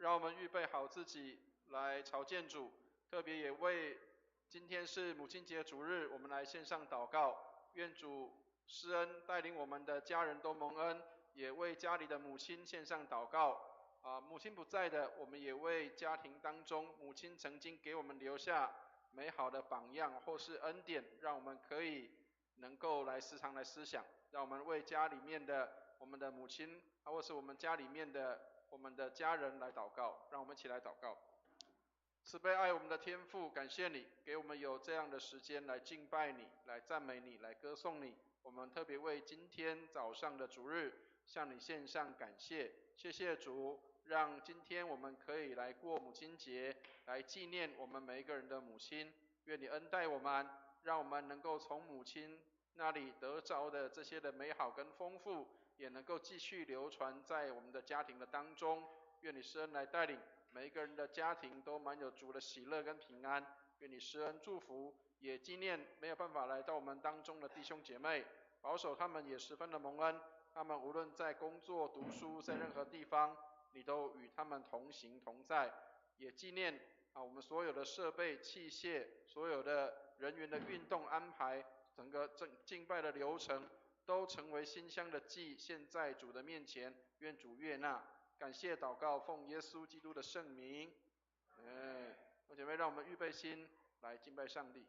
让我们预备好自己来朝见主，特别也为今天是母亲节主日，我们来线上祷告，愿主施恩带领我们的家人都蒙恩，也为家里的母亲线上祷告。母亲不在的，我们也为家庭当中母亲曾经给我们留下美好的榜样或是恩典，让我们可以能够来时常来思想，让我们为家里面的我们的母亲，或是我们家里面的我们的家人来祷告，让我们一起来祷告。慈悲爱我们的天父，感谢你给我们有这样的时间来敬拜你，来赞美你，来歌颂你。我们特别为今天早上的主日向你献上感谢，谢谢主，让今天我们可以来过母亲节，来纪念我们每一个人的母亲。愿你恩待我们，让我们能够从母亲那里得着的这些的美好跟丰富，也能够继续流传在我们的家庭的当中。愿你施恩来带领每一个人的家庭都满有主的喜乐跟平安。愿你施恩祝福，也纪念没有办法来到我们当中的弟兄姐妹，保守他们也十分的蒙恩。他们无论在工作、读书，在任何地方，你都与他们同行同在。也纪念我们所有的设备、器械，所有的人员的运动安排，整个敬拜的流程，都成为馨香的祭献在主的面前，愿主悦纳。感谢祷告，奉耶稣基督的圣名。弟兄姐妹，让我们预备心来敬拜上帝。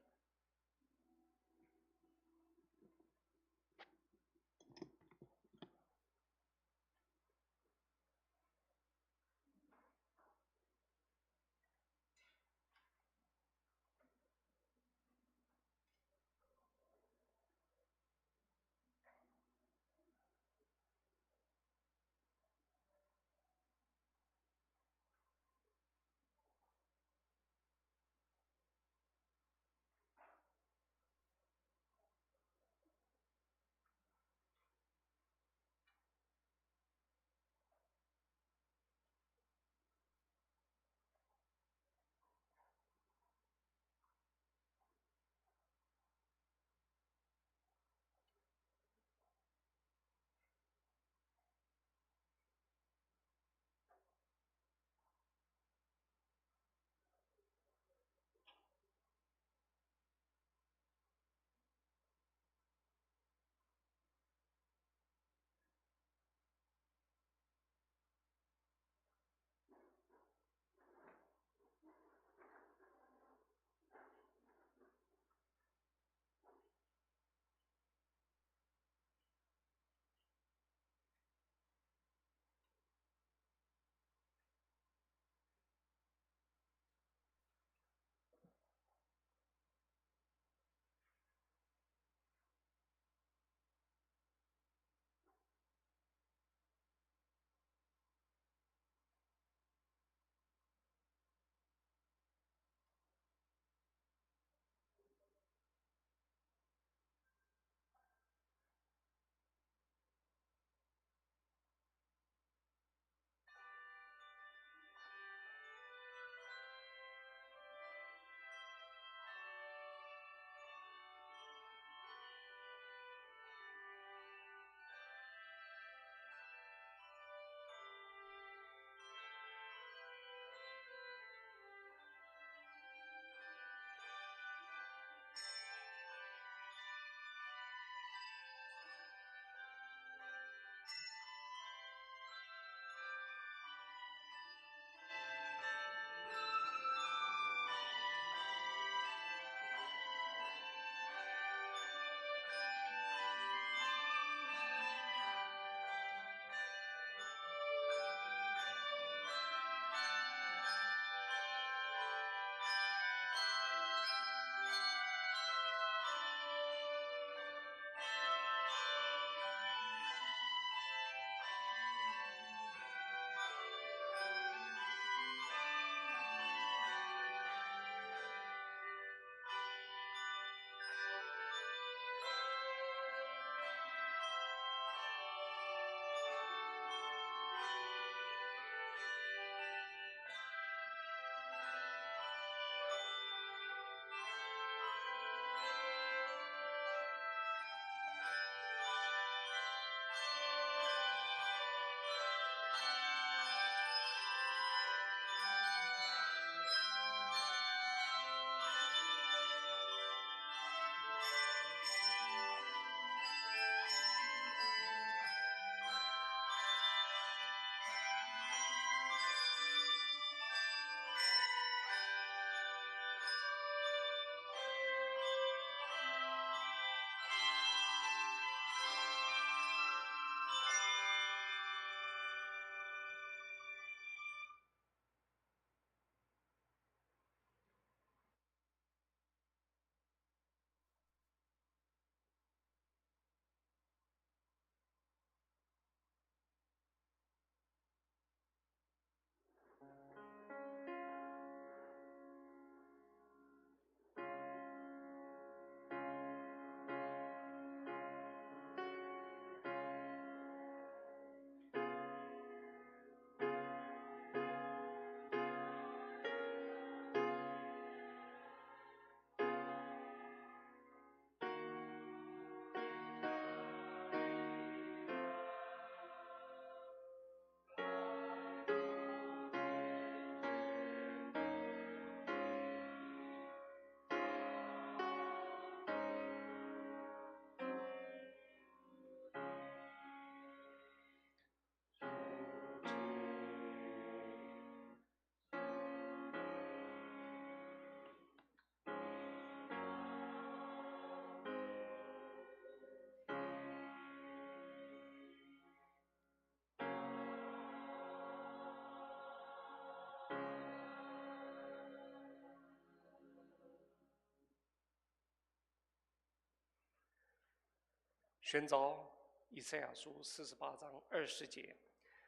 宣召以赛亚书48章20节：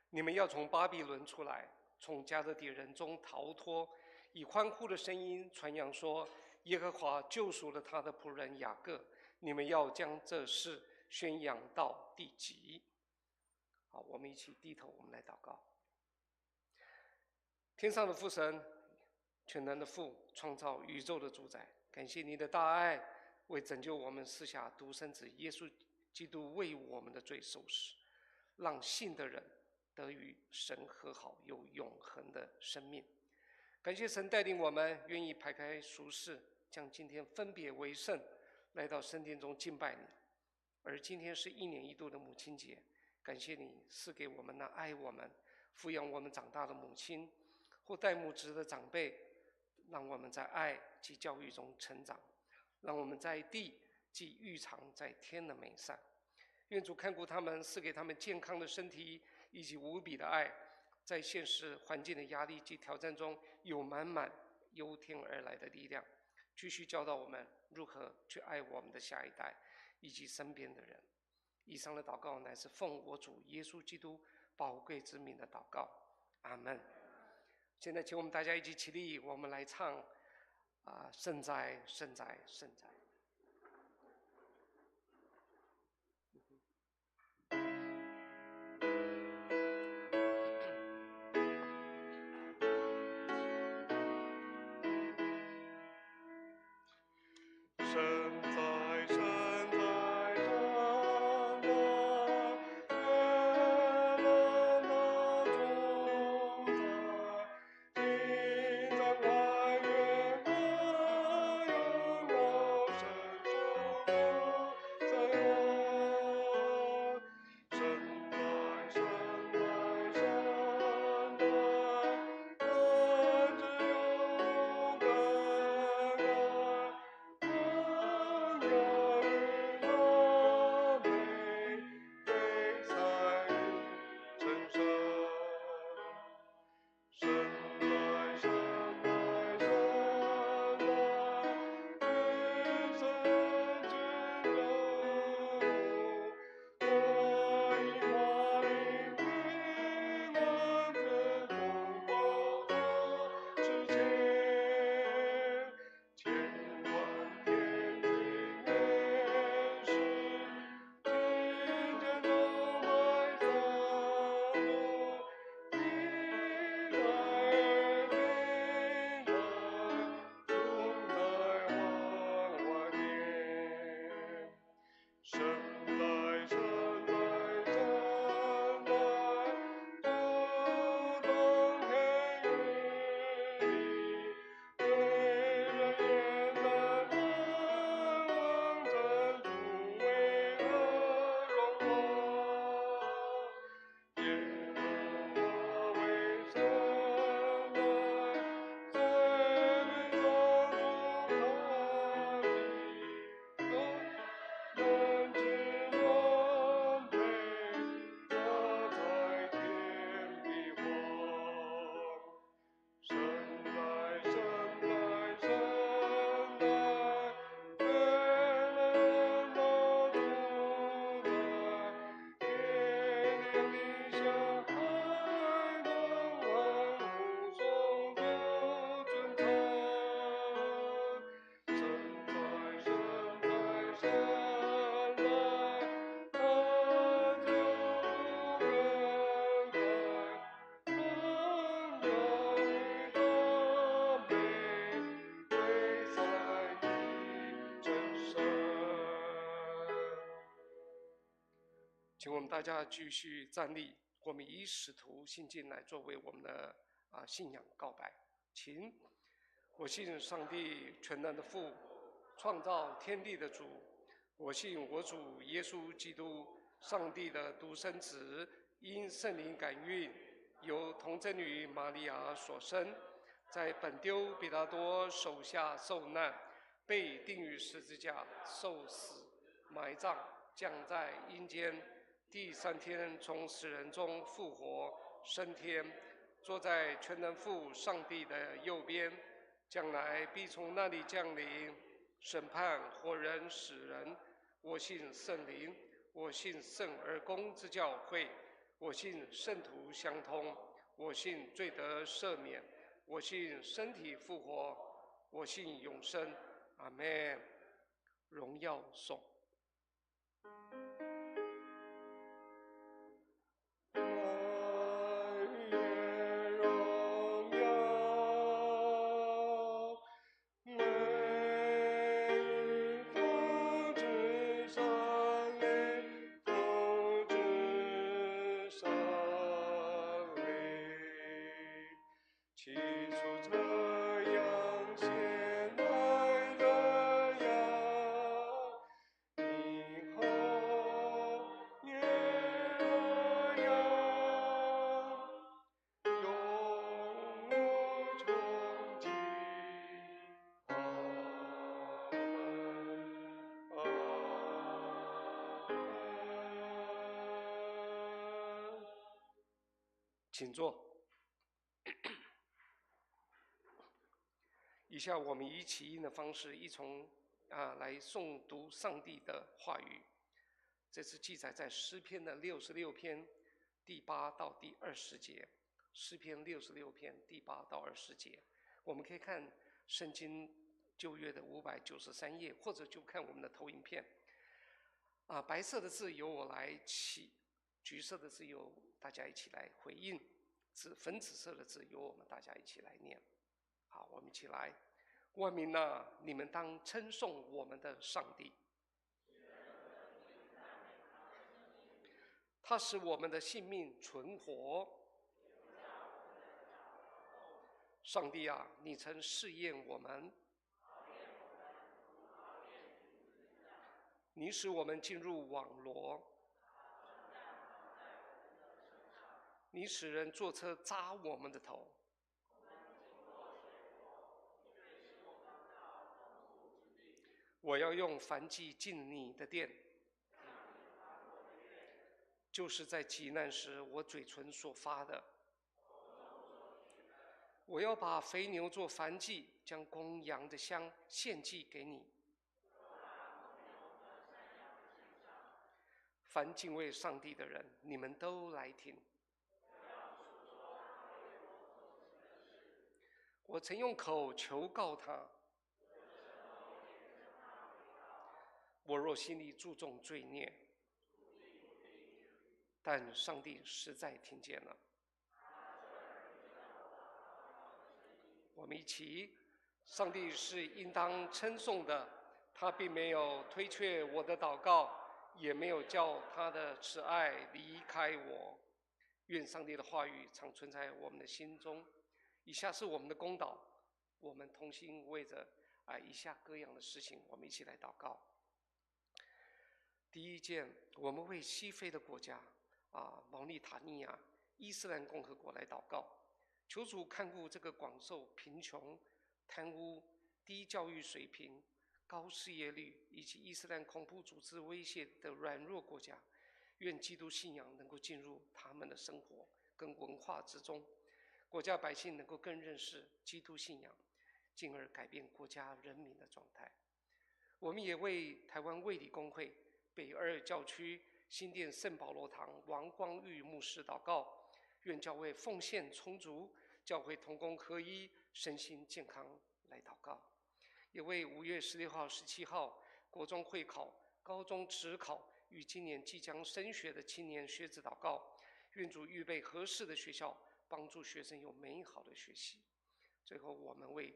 你们要从巴比伦出来，从迦勒底人中逃脱，以欢呼的声音传扬说，耶和华救赎了他的仆人雅各。你们要将这事宣扬到地极。好，我们一起低头，我们来祷告。天上的父神，全能的父，创造宇宙的主宰，感谢你的大爱，为拯救我们赐下独生子耶稣基督为我们的罪受死，让信的人得与神和好，有永恒的生命。感谢神带领我们愿意排开俗事，将今天分别为圣，来到圣殿中敬拜你。而今天是1年1度的母亲节，感谢你赐给我们那爱我们、抚养我们长大的母亲或带母职的长辈，让我们在爱及教育中成长，让我们在地既预尝在天的美善。愿主看顾他们，赐给他们健康的身体以及无比的爱，在现实环境的压力及挑战中有满满由天而来的力量，继续教导我们如何去爱我们的下一代以及身边的人。以上的祷告乃是奉我主耶稣基督宝贵之名的祷告，阿们。现在请我们大家一起起立，我们来唱圣哉圣哉圣哉。圣哉圣哉请我们大家继续站立，我们以使徒信经来作为我们的信仰告白。请，我信上帝全能的父，创造天地的主。我信我主耶稣基督，上帝的独生子，因圣灵感孕，由童贞女玛利亚所生，在本丢彼拉多手下受难，被钉于十字架，受死，埋葬，降在阴间。第3天从死人中复活，升天，坐在全能父上帝的右边，将来必从那里降临，审判活人死人。我信圣灵，我信圣而公之教会，我信圣徒相通，我信罪得赦免，我信身体复活，我信永生。阿们。荣耀颂。起初这样，现在这样，以后也这样，永无穷尽。阿门，阿门。请坐。以下我们以起音的方式，一从来诵读上帝的话语。这次记载在诗篇的66篇第8到第20节。诗篇66篇第8到20节，我们可以看圣经旧约的593页，或者就看我们的投影片。白色的字由我来起，橘色的字由大家一起来回应，粉紫色的字由我们大家一起来念。好，我们一起来。万民啊，你们当称颂我们的上帝，他使我们的性命存活。上帝啊，你曾试验我们，你使我们进入网罗，你使人坐车扎我们的头。我要用燔祭进你的殿，就是在急难时我嘴唇所发的。我要把肥牛做燔祭，将公羊的香献祭给你。凡敬畏上帝的人，你们都来听。我曾用口求告他，我若心里注重罪孽，但上帝实在听见了。我们一起，上帝是应当称颂的，他并没有推却我的祷告，也没有叫他的慈爱离开我。愿上帝的话语常存在我们的心中。以下是我们的公祷，我们同心为着以下各样的事情，我们一起来祷告。第一件，我们为西非的国家毛利塔尼亚伊斯兰共和国来祷告，求主看顾这个广受贫穷、贪污、低教育水平、高失业率以及伊斯兰恐怖组织威胁的软弱国家。愿基督信仰能够进入他们的生活跟文化之中，国家百姓能够更认识基督信仰，进而改变国家人民的状态。我们也为台湾卫理公会北二教区新店圣保罗堂王光玉牧师祷告，愿教会奉献充足，教会同工合一，身心健康来祷告。也为5月16号、17号国中会考、高中指考与今年即将升学的青年学子祷告，愿主预备合适的学校，帮助学生有美好的学习。最后，我们为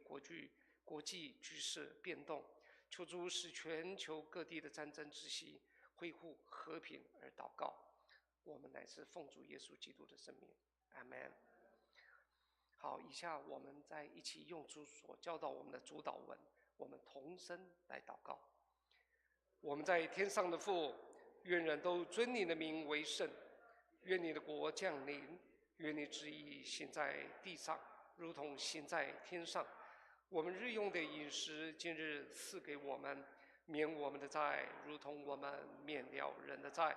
国际局势变动，求主使全球各地的战争止息，恢复和平而祷告。我们乃是奉主耶稣基督的圣名，阿们。好，以下我们再一起用主所教导我们的主祷文，我们同声来祷告。我们在天上的父，愿人都尊你的名为圣，愿你的国降临，愿你旨意行在地上，如同行在天上。我们日用的饮食，今日赐给我们，免我们的债，如同我们免了人的债，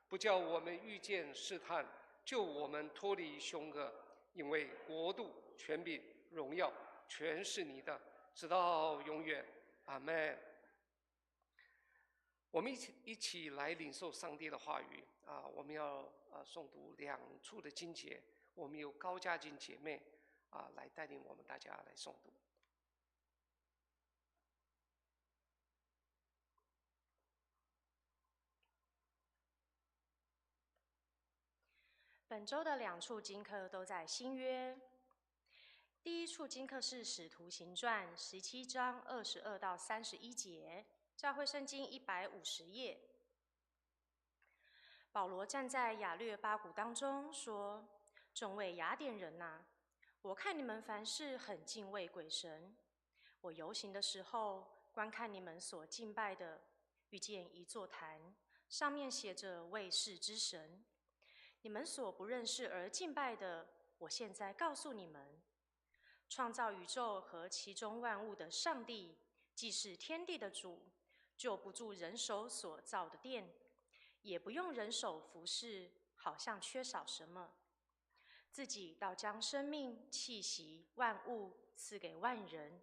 不叫我们遇见试探，救我们脱离凶恶。因为国度、权柄、荣耀，全是你的，直到永远。阿们。我们一起来领受上帝的话语啊！我们要诵读2处的经节，我们有高家金姐妹来带领我们大家来诵读。本周的2处经课都在新约。第一处经课是《使徒行传》17章22到31节，教会圣经150页。保罗站在亚略巴谷当中说：“众位雅典人哪，我看你们凡事很敬畏鬼神。我游行的时候，观看你们所敬拜的，遇见一座坛，上面写着卫士之神。你们所不认识而敬拜的，我现在告诉你们：创造宇宙和其中万物的上帝，既是天地的主，就不住人手所造的殿，也不用人手服侍，好像缺少什么。自己倒将生命、气息、万物赐给万人。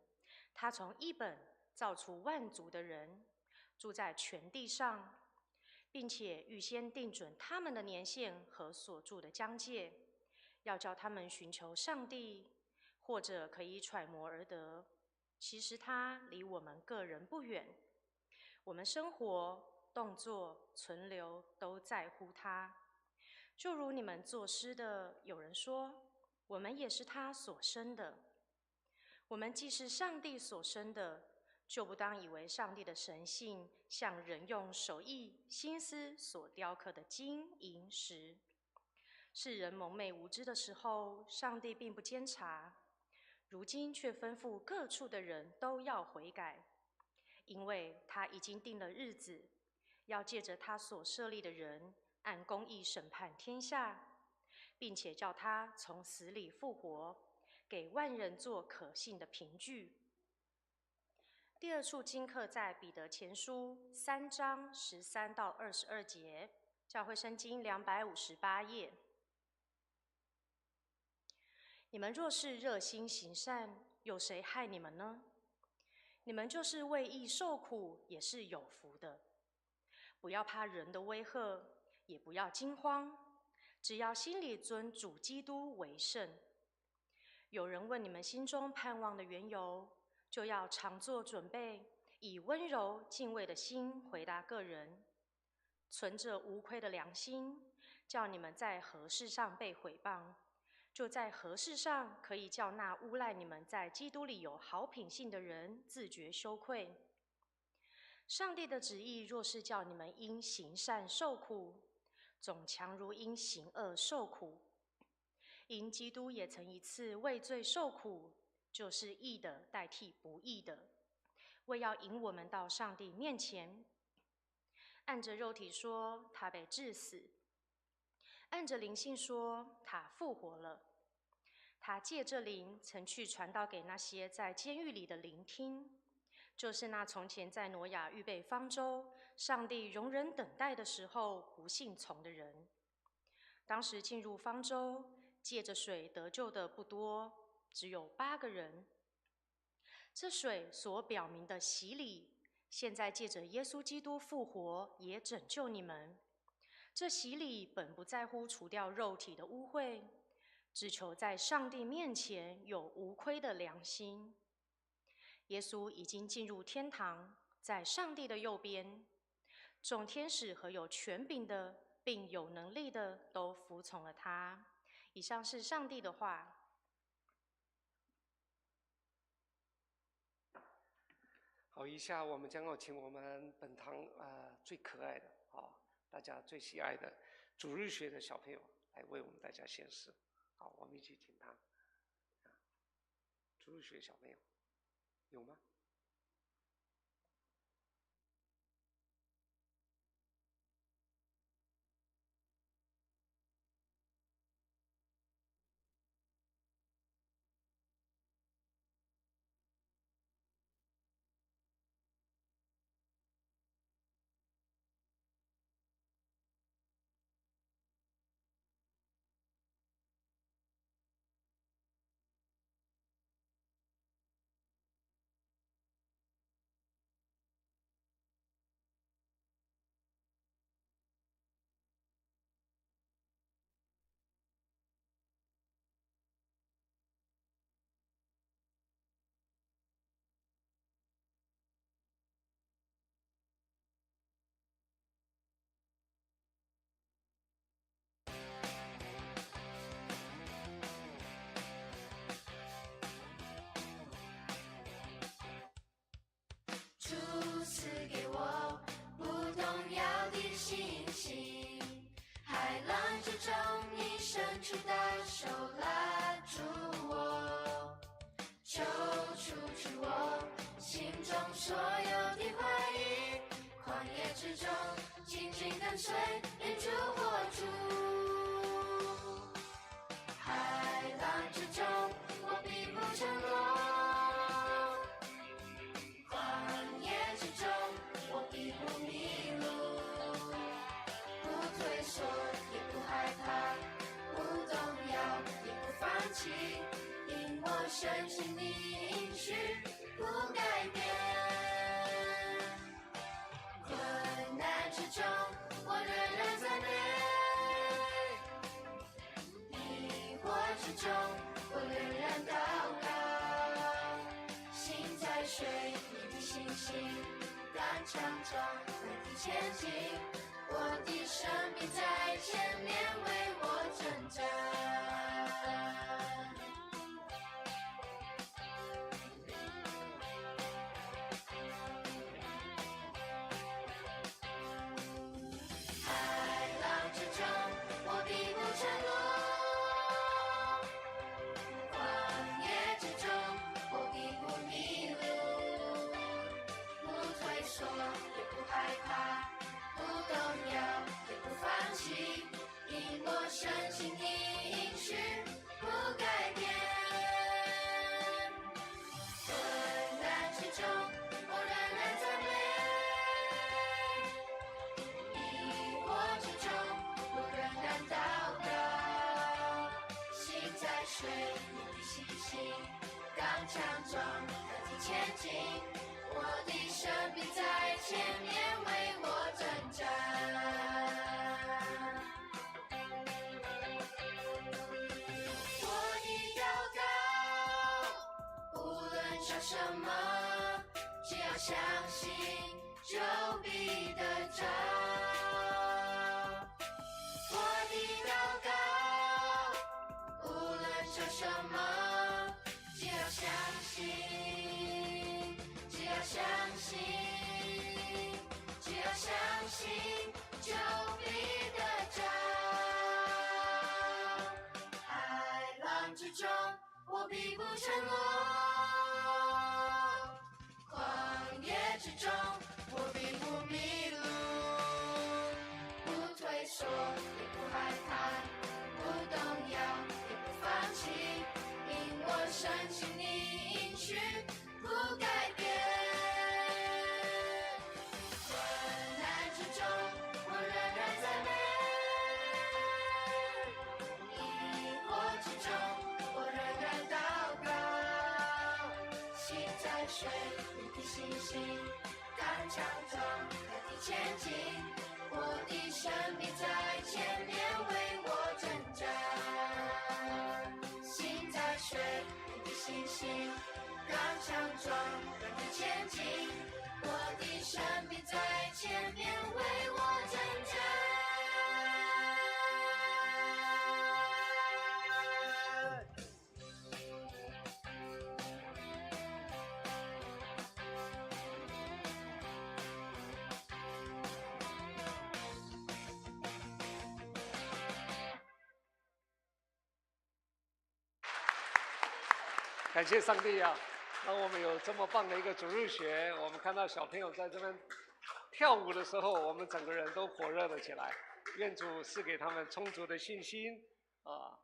他从一本造出万族的人，住在全地上，并且预先定准他们的年限和所住的疆界，要叫他们寻求上帝，或者可以揣摩而得。其实他离我们个人不远，我们生活、动作、存留都在乎他。就如你们作诗的有人说，我们也是他所生的。我们既是上帝所生的，就不当以为上帝的神性像人用手艺心思所雕刻的金银石。世人蒙昧无知的时候，上帝并不监察，如今却吩咐各处的人都要悔改，因为他已经定了日子，要借着他所设立的人按公义审判天下，并且叫他从死里复活，给万人做可信的凭据。第二处经课在彼得前书3章13到22节，教会圣经258页。你们若是热心行善，有谁害你们呢？你们就是为义受苦，也是有福的。不要怕人的威吓，也不要惊慌，只要心里尊主基督为圣。有人问你们心中盼望的缘由，就要常做准备，以温柔敬畏的心回答个人，存着无愧的良心，叫你们在何事上被毁谤，就在何事上可以叫那诬赖你们在基督里有好品性的人自觉羞愧。上帝的旨意若是叫你们因行善受苦，总强如因行恶受苦。因基督也曾一次为罪受苦，就是义的代替不义的，为要引我们到上帝面前。按着肉体说，他被治死；按着灵性说，他复活了。他借着灵曾去传道给那些在监狱里的聆听，就是那从前在挪亚预备方舟，上帝容忍等待的时候不信从的人。当时进入方舟，借着水得救的不多，只有8个人。这水所表明的洗礼，现在借着耶稣基督复活，也拯救你们。这洗礼本不在乎除掉肉体的污秽，只求在上帝面前有无亏的良心。耶稣已经进入天堂，在上帝的右边，众天使和有权柄的并有能力的都服从了他。以上是上帝的话。好，以下我们将要请我们本堂最可爱的大家最喜爱的主日学的小朋友来为我们大家献诗。好，我们一起请他。主日学小朋友有吗？之中，你伸出的手拉住我，求除去我心中所有的怀疑。旷野之中，紧紧跟随，援助火柱。海浪之中，我必不沉落。旷野之中，我必不迷路。不退缩，也不害怕，不动摇，也不放弃，因我深信你应许不改变。困难之中，我仍然赞美；迷惑之中，我仍然祷告。心在水，你的信心敢强壮，奋力前进。我的生命在前面为我征战。海浪之中，我必不沉落。旷野之中，我必不迷路。不退缩，也不害怕，不动摇，也不放弃，因我深信你应许不改变。困难之中，我仍然赞美；迷惑之中，我仍然祷告。心在水，你的信心刚强壮，奋力前进。我的生命在前面为我征战。我的祷告，无论说什么，只要相信就必得着。我的祷告，无论说什么，只要相信。只要相信，只要相信，就必得着。海浪之中，我必不沉落。旷野之中，我必不迷路。不退缩，也不害怕，不动摇，也不放弃，因我深信你应许不改变。困难之中，我仍然赞美；迷惑之中，我仍然祷告。心在水，你的信心刚强壮，奋力前进。我的生命在前面为我征战。心在水，你的信心刚强壮，奋力前进。我的生命在前面为我征战。感谢上帝啊，让我们有这么棒的一个主日学。我们看到小朋友在这边跳舞的时候，我们整个人都火热了起来。愿主赐给他们充足的信心啊！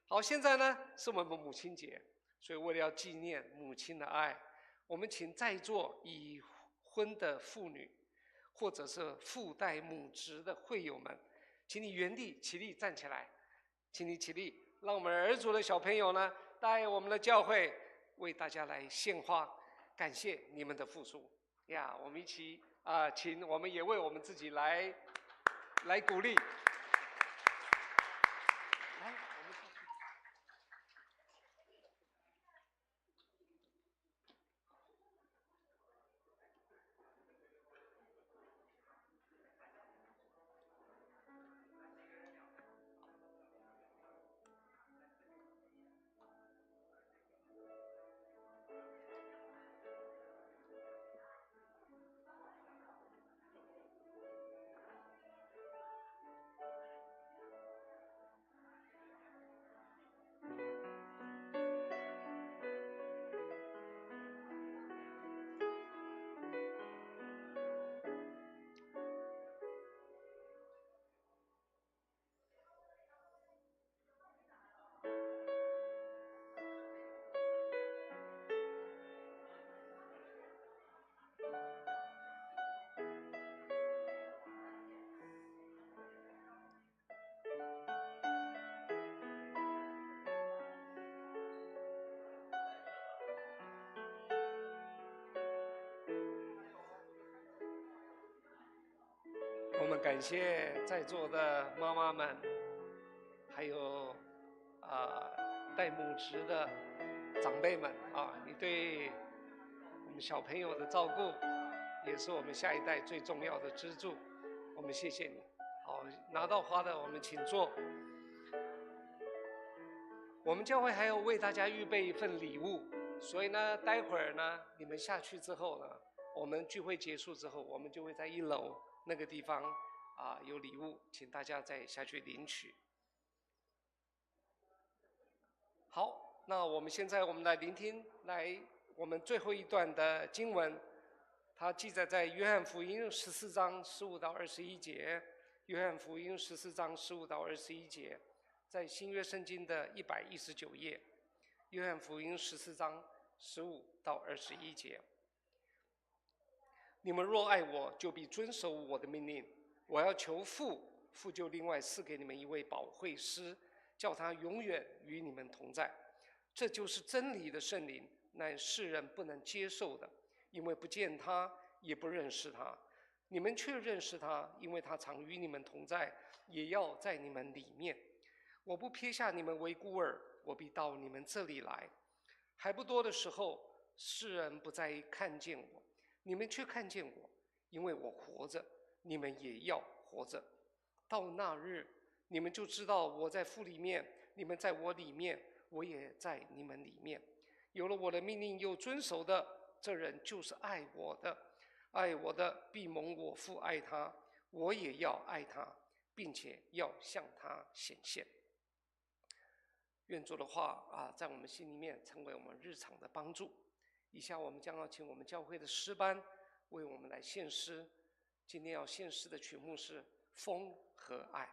好，现在呢是我们母亲节，所以为了要纪念母亲的爱，我们请在座已婚的妇女，或者是父代母职的会友们，请你原地起立站起来，请你起立，让我们儿族的小朋友呢带我们的教会为大家来献花，感谢你们的付出呀！我们一起请我们也为我们自己来鼓励。来，我们下去。感谢在座的妈妈们，还有带母职的长辈们啊，你对我们小朋友的照顾，也是我们下一代最重要的支柱。我们谢谢你。好，拿到花的我们请坐。我们教会还要为大家预备一份礼物，所以呢，待会儿呢，你们下去之后呢，我们聚会结束之后，我们就会在1楼那个地方有礼物，请大家再下去领取。好，那我们现在来聆听我们最后一段的经文，它记载在约翰福音14章15到21节，约翰福音14章15到21节，在新约圣经的119页，约翰福音14章15到21节。你们若爱我，就必遵守我的命令。我要求父，父就另外赐给你们一位保惠师，叫他永远与你们同在。这就是真理的圣灵，乃世人不能接受的，因为不见他，也不认识他。你们却认识他，因为他常与你们同在，也要在你们里面。我不撇下你们为孤儿，我必到你们这里来。还不多的时候，世人不再看见我，你们却看见我，因为我活着，你们也要活着。到那日，你们就知道我在父里面，你们在我里面，我也在你们里面。有了我的命令又遵守的，这人就是爱我的。爱我的必蒙我父爱他，我也要爱他，并且要向他显现。愿主的话在我们心里面成为我们日常的帮助。以下我们将要请我们教会的诗班为我们来献诗。今天要献诗的曲目是《风和爱》。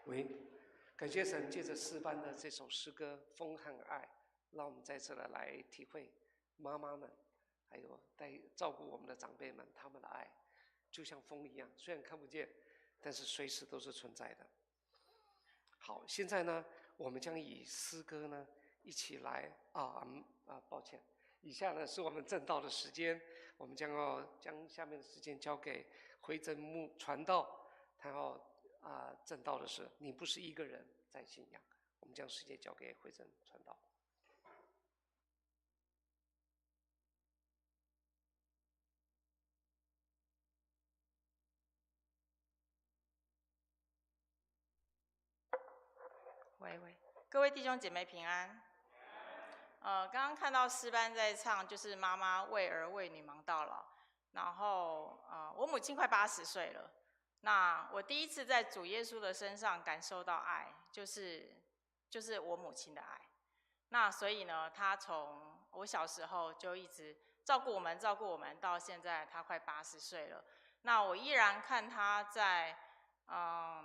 喂，感谢神，借着诗班的这首诗歌《风和爱》，让我们再次的来体会妈妈们，还有照顾我们的长辈们，他们的爱就像风一样，虽然看不见，但是随时都是存在的。好，现在呢，我们将以诗歌呢一起来抱歉，以下呢是我们正道的时间，我们将下面的时间交给回正牧传道，他要正道的是你不是一个人在信仰，我们将时间交给回正传道。各位弟兄姐妹平安。刚刚看到诗班在唱，就是妈妈为儿为女忙到老。然后我母亲快80岁了，那我第一次在主耶稣的身上感受到爱，就是我母亲的爱。那所以呢，她从我小时候就一直照顾我们，到现在她快80岁了。那我依然看她在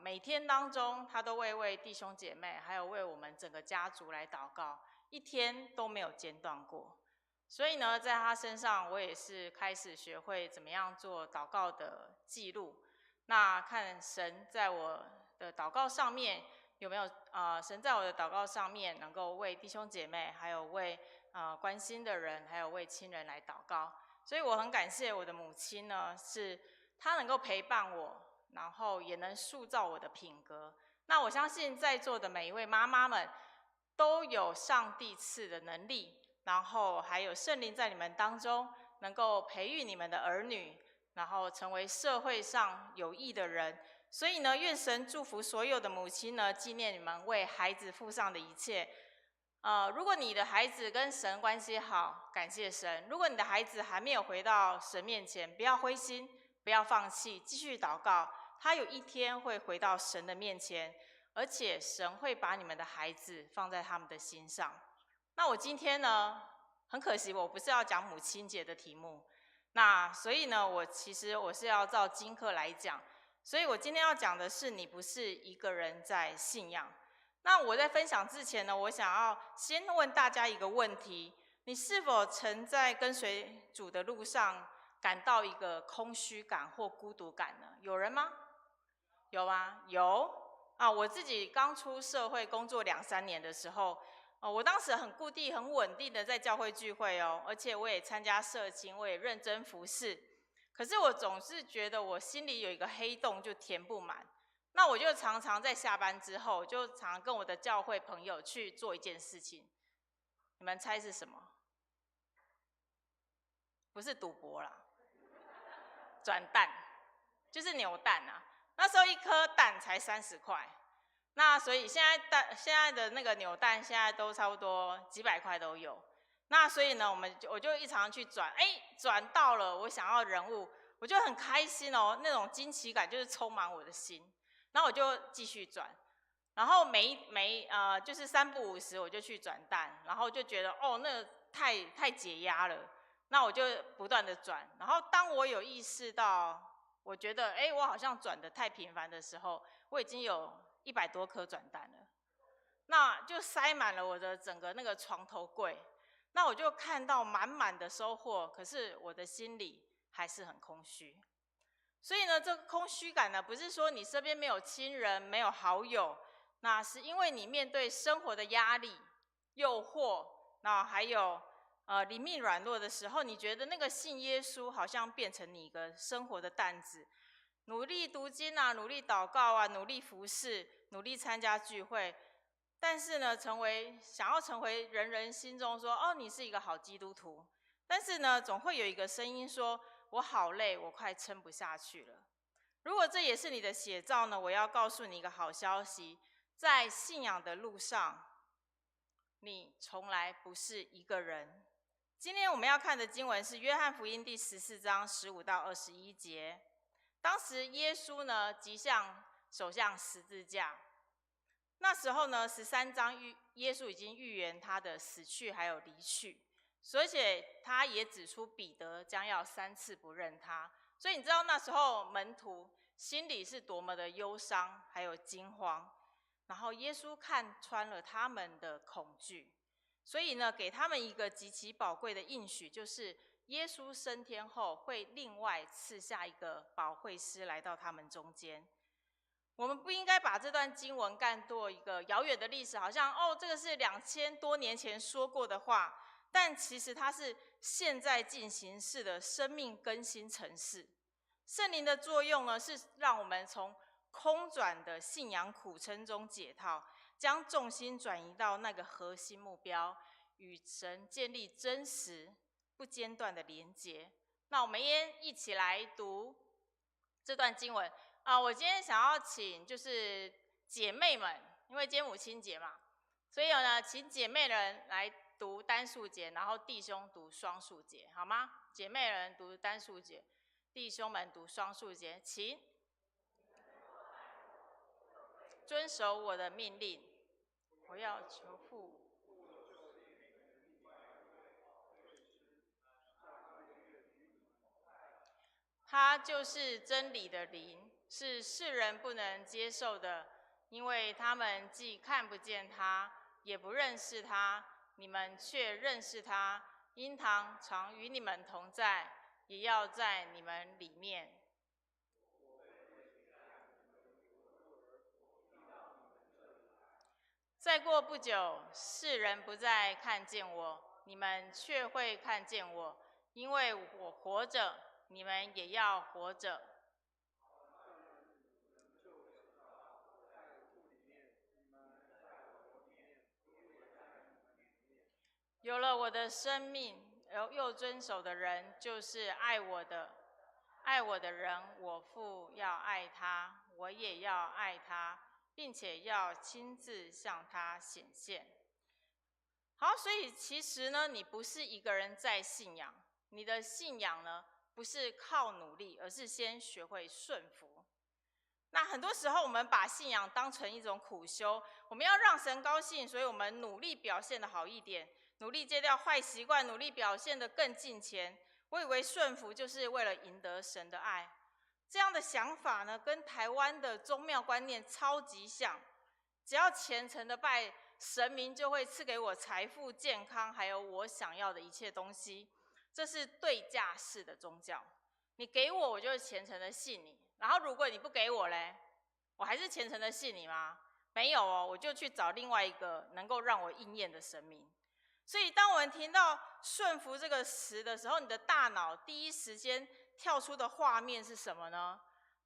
每天当中，她都会为弟兄姐妹，还有为我们整个家族来祷告，一天都没有间断过。所以呢，在她身上，我也是开始学会怎么样做祷告的记录。那看神在我的祷告上面有没有神在我的祷告上面能够为弟兄姐妹，还有为关心的人，还有为亲人来祷告。所以我很感谢我的母亲呢，是她能够陪伴我，然后也能塑造我的品格。那我相信在座的每一位妈妈们都有上帝赐的能力，然后还有圣灵在你们当中能够培育你们的儿女，然后成为社会上有益的人。所以呢，愿神祝福所有的母亲呢，纪念你们为孩子付上的一切。如果你的孩子跟神关系好，感谢神；如果你的孩子还没有回到神面前，不要灰心，不要放弃，继续祷告。他有一天会回到神的面前，而且神会把你们的孩子放在他们的心上。那我今天呢，很可惜我不是要讲母亲节的题目，那所以呢，其实我是要照经课来讲。所以我今天要讲的是，你不是一个人在信仰。那我在分享之前呢，我想要先问大家一个问题：你是否曾在跟随主的路上感到一个空虚感或孤独感呢？有人吗？有吗？有啊！我自己刚出社会工作2、3年的时候，我当时很固定、很稳定的在教会聚会哦，而且我也参加社青，我也认真服侍。可是我总是觉得我心里有一个黑洞，就填不满。那我就常常在下班之后，就常跟我的教会朋友去做一件事情。你们猜是什么？不是赌博啦，转蛋，就是扭蛋啊。那时候一颗蛋才30块，那所以现在的那个扭蛋现在都差不多几百块都有。那所以呢，我就一常去转，转到了我想要人物，我就很开心哦，那种惊奇感就是充满我的心。然后我就继续转，然后就是3不5时我就去转蛋，然后就觉得那个太解压了，那我就不断的转。然后当我有意识到，我觉得我好像转得太频繁的时候，我已经有100多颗转蛋了，那就塞满了我的整个那个床头柜。那我就看到满满的收获，可是我的心里还是很空虚。所以呢，这个空虚感呢，不是说你身边没有亲人、没有好友，那是因为你面对生活的压力、诱惑，那还有灵命软弱的时候，你觉得那个信耶稣好像变成你一个生活的担子，努力读经啊，努力祷告啊，努力服侍，努力参加聚会，但是呢，想要成为人人心中说你是一个好基督徒，但是呢，总会有一个声音说，我好累，我快撑不下去了。如果这也是你的写照呢，我要告诉你一个好消息，在信仰的路上，你从来不是一个人。今天我们要看的经文是约翰福音第14章15到21节。当时耶稣呢，即走向十字架。那时候呢，13章耶稣已经预言他的死去还有离去。而且他也指出彼得将要3次不认他，所以你知道那时候门徒心里是多么的忧伤还有惊慌。然后耶稣看穿了他们的恐惧，所以呢，给他们一个极其宝贵的应许，就是耶稣升天后会另外赐下一个保惠师来到他们中间。我们不应该把这段经文看作一个遥远的历史，好像这个是2000多年前说过的话，但其实它是现在进行式的生命更新程式。圣灵的作用呢，是让我们从空转的信仰苦撑中解套，将重心转移到那个核心目标，与神建立真实不间断的连结。那我们一起来读这段经文。我今天想要请就是姐妹们，因为今天母亲节嘛，所以呢，请姐妹人来读单数节，然后弟兄读双数节，好吗？姐妹人读单数节，弟兄们读双数节，请遵守我的命令，我要求父。他就是真理的灵，是世人不能接受的，因为他们既看不见他，也不认识他，你们却认识他，因他常与你们同在，也要在你们里面。再过不久，世人不再看见我，你们却会看见我，因为我活着，你们也要活着。有了我的生命，又遵守的人，就是爱我的。爱我的人，我父要爱他，我也要爱他，并且要亲自向他显现。好，所以其实呢，你不是一个人在信仰，你的信仰呢，不是靠努力，而是先学会顺服。那很多时候，我们把信仰当成一种苦修，我们要让神高兴，所以我们努力表现得好一点，努力戒掉坏习惯，努力表现得更敬虔。我以为顺服就是为了赢得神的爱，这样的想法呢，跟台湾的宗庙观念超级像。只要虔诚的拜神明，就会赐给我财富、健康，还有我想要的一切东西。这是对价式的宗教，你给我，我就虔诚的信你。然后如果你不给我嘞，我还是虔诚的信你吗？没有哦，我就去找另外一个能够让我应验的神明。所以当我们听到顺服这个词的时候，你的大脑第一时间跳出的画面是什么呢？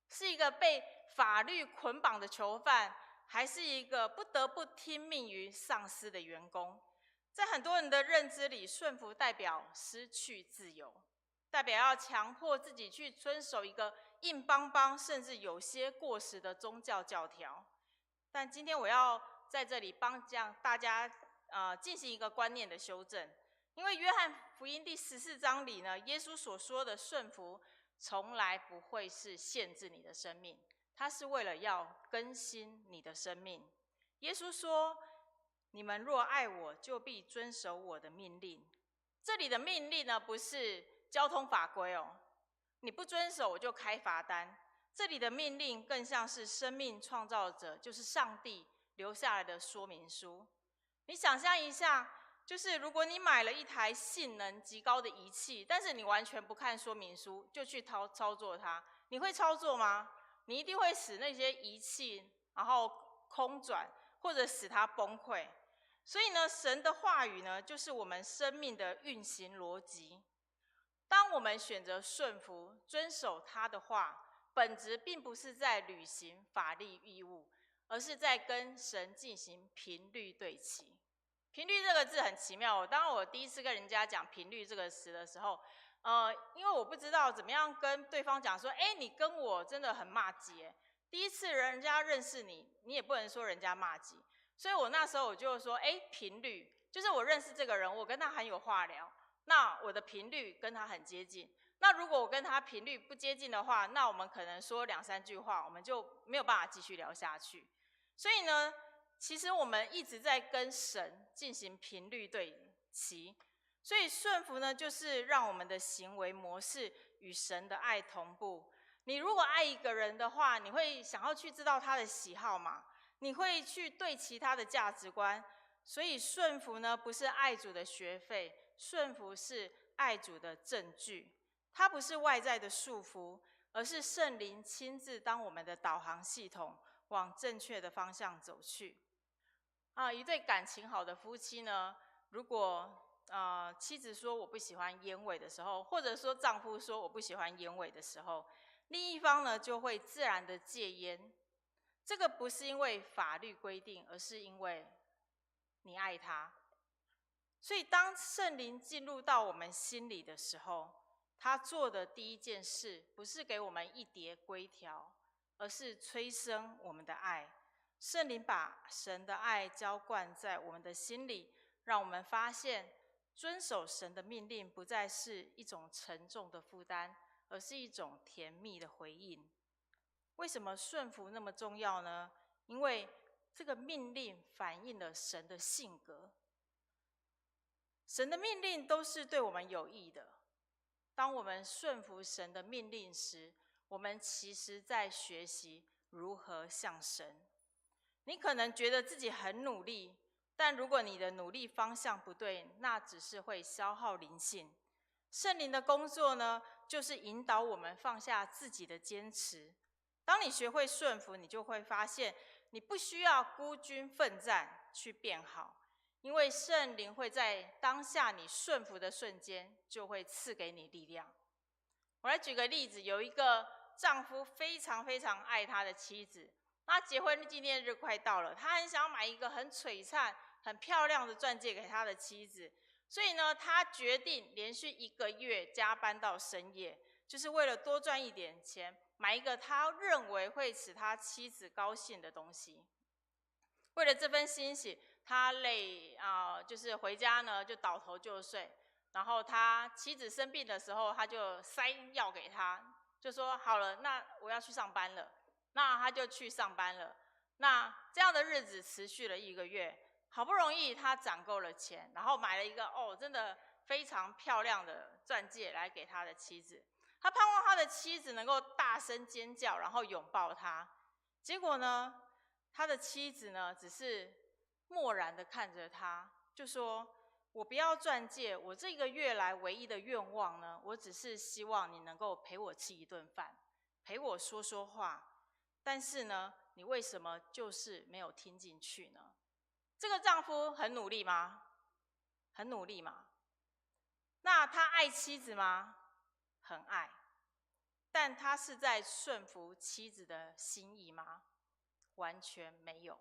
是一个被法律捆绑的囚犯，还是一个不得不听命于上司的员工？在很多人的认知里，顺服代表失去自由，代表要强迫自己去遵守一个硬邦邦甚至有些过时的宗教教条。但今天我要在这里帮大家进行一个观念的修正，因为约翰福音第14章里呢，耶稣所说的顺服从来不会是限制你的生命，它是为了要更新你的生命。耶稣说，你们若爱我，就必遵守我的命令。这里的命令呢，不是交通法规哦，你不遵守我就开罚单。这里的命令更像是生命创造者，就是上帝留下来的说明书。你想象一下，就是如果你买了一台性能极高的仪器，但是你完全不看说明书就去操作它，你会操作吗？你一定会使那些仪器然后空转，或者使它崩溃。所以呢，神的话语呢，就是我们生命的运行逻辑。当我们选择顺服、遵守他的话，本质并不是在履行法律义务，而是在跟神进行频率对齐。频率这个字很奇妙，当我第一次跟人家讲频率这个词的时候，因为我不知道怎么样跟对方讲说，你跟我真的很麻吉。第一次人家认识你，你也不能说人家麻吉，所以我那时候我就说，频率就是我认识这个人，我跟他很有话聊，那我的频率跟他很接近。那如果我跟他频率不接近的话，那我们可能说2-3句话，我们就没有办法继续聊下去。所以呢，其实我们一直在跟神进行频率对齐。所以顺服呢，就是让我们的行为模式与神的爱同步。你如果爱一个人的话，你会想要去知道他的喜好吗？你会去对其他的价值观。所以顺服呢，不是爱主的学费，顺服是爱主的证据。它不是外在的束缚，而是圣灵亲自当我们的导航系统，往正确的方向走去。一对感情好的夫妻呢，如果妻子说我不喜欢烟味的时候，或者说丈夫说我不喜欢烟味的时候，另一方呢就会自然的戒烟。这个不是因为法律规定，而是因为你爱他。所以当圣灵进入到我们心里的时候，他做的第一件事不是给我们一叠规条，而是催生我们的爱。圣灵把神的爱浇灌在我们的心里，让我们发现遵守神的命令不再是一种沉重的负担，而是一种甜蜜的回应。为什么顺服那么重要呢？因为这个命令反映了神的性格。神的命令都是对我们有益的。当我们顺服神的命令时，我们其实在学习如何像神。你可能觉得自己很努力，但如果你的努力方向不对，那只是会消耗灵性。圣灵的工作呢，就是引导我们放下自己的坚持。当你学会顺服，你就会发现你不需要孤军奋战去变好，因为圣灵会在当下你顺服的瞬间，就会赐给你力量。我来举个例子，有一个丈夫非常非常爱他的妻子，那结婚纪念日快到了，他很想买一个很璀璨、很漂亮的钻戒给他的妻子，所以呢，他决定连续1个月加班到深夜，就是为了多赚一点钱，买一个他认为会使他妻子高兴的东西。为了这份欣喜，他就是回家呢就倒头就睡。然后他妻子生病的时候，他就塞药给他，就说好了，那我要去上班了。那他就去上班了。那这样的日子持续了1个月，好不容易他攒够了钱，然后买了一个真的非常漂亮的钻戒来给他的妻子。他盼望他的妻子能够大声尖叫，然后拥抱他。结果呢，他的妻子呢只是漠然的看着他，就说：我不要钻戒，我这个月来唯一的愿望呢，我只是希望你能够陪我吃一顿饭，陪我说说话。但是呢，你为什么就是没有听进去呢？这个丈夫很努力吗？很努力嘛。那他爱妻子吗？很爱。但他是在顺服妻子的心意吗？完全没有。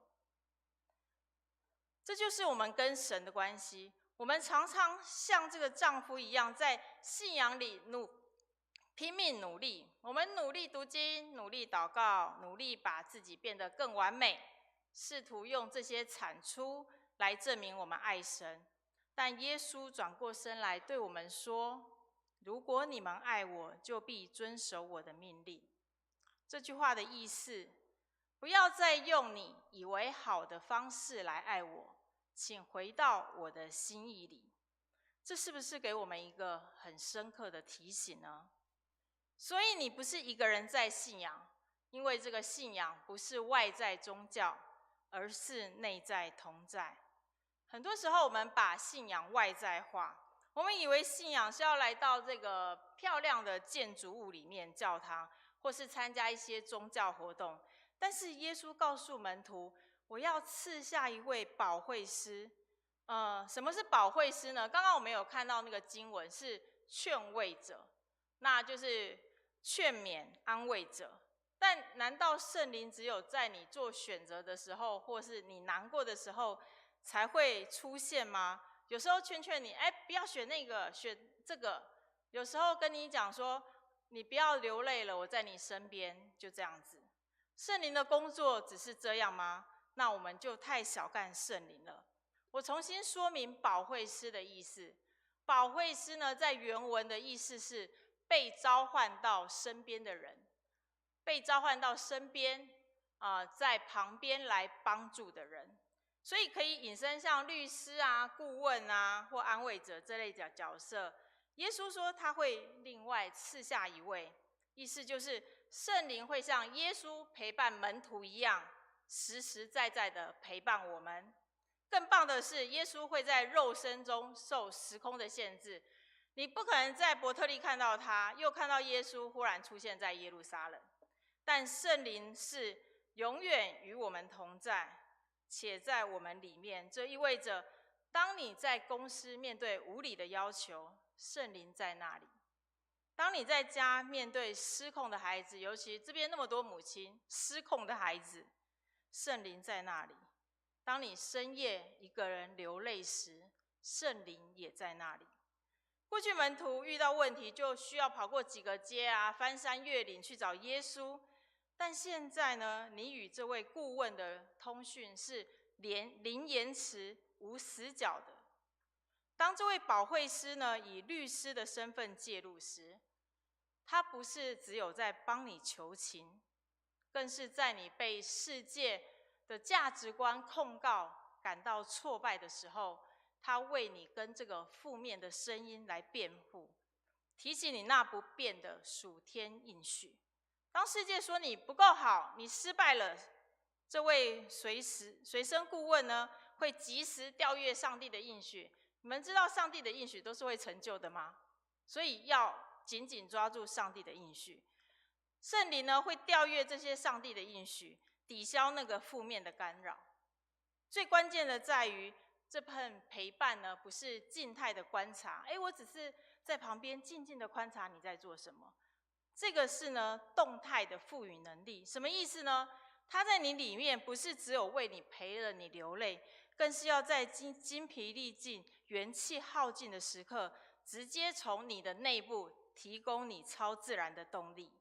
这就是我们跟神的关系。我们常常像这个丈夫一样，在信仰里拼命努力。我们努力读经，努力祷告，努力把自己变得更完美，试图用这些产出来证明我们爱神。但耶稣转过身来对我们说：如果你们爱我，就必遵守我的命令。这句话的意思，不要再用你以为好的方式来爱我，请回到我的心意里。这是不是给我们一个很深刻的提醒呢？所以你不是一个人在信仰，因为这个信仰不是外在宗教，而是内在同在。很多时候我们把信仰外在化，我们以为信仰是要来到这个漂亮的建筑物里面，教堂，或是参加一些宗教活动。但是耶稣告诉门徒，我要赐下一位保惠师。什么是保惠师呢？刚刚我们有看到那个经文是劝慰者，那就是劝勉安慰者。但难道圣灵只有在你做选择的时候，或是你难过的时候才会出现吗？有时候劝你，不要选那个，选这个。有时候跟你讲说，你不要流泪了，我在你身边，就这样子。圣灵的工作只是这样吗？那我们就太小看圣灵了。我重新说明保惠师的意思。保惠师呢，在原文的意思是被召唤到身边的人，被召唤到身边，在旁边来帮助的人。所以可以引申像律师啊、顾问啊或安慰者这类的角色。耶稣说他会另外赐下一位，意思就是圣灵会像耶稣陪伴门徒一样，实实在在的陪伴我们。更棒的是，耶稣会在肉身中受时空的限制，你不可能在伯特利看到他，又看到耶稣忽然出现在耶路撒冷。但圣灵是永远与我们同在，且在我们里面。这意味着，当你在公司面对无理的要求，圣灵在那里；当你在家面对失控的孩子，尤其这边那么多母亲失控的孩子，圣灵在那里；当你深夜一个人流泪时，圣灵也在那里。过去门徒遇到问题就需要跑过几个街啊，翻山越岭去找耶稣，但现在呢，你与这位顾问的通讯是零延迟、无死角的。当这位保惠师呢以律师的身份介入时，他不是只有在帮你求情，更是在你被世界的价值观控告、感到挫败的时候，他为你跟这个负面的声音来辩护，提醒你那不变的属天应许。当世界说你不够好，你失败了，这位随身顾问呢，会及时调阅上帝的应许。你们知道上帝的应许都是会成就的吗？所以要紧紧抓住上帝的应许。圣灵呢，会调阅这些上帝的应许，抵消那个负面的干扰。最关键的在于，这份陪伴呢，不是静态的观察，我只是在旁边静静的观察你在做什么。这个是呢，动态的赋予能力。什么意思呢？他在你里面不是只有为你陪了你流泪，更是要在精疲力尽、元气耗尽的时刻，直接从你的内部提供你超自然的动力。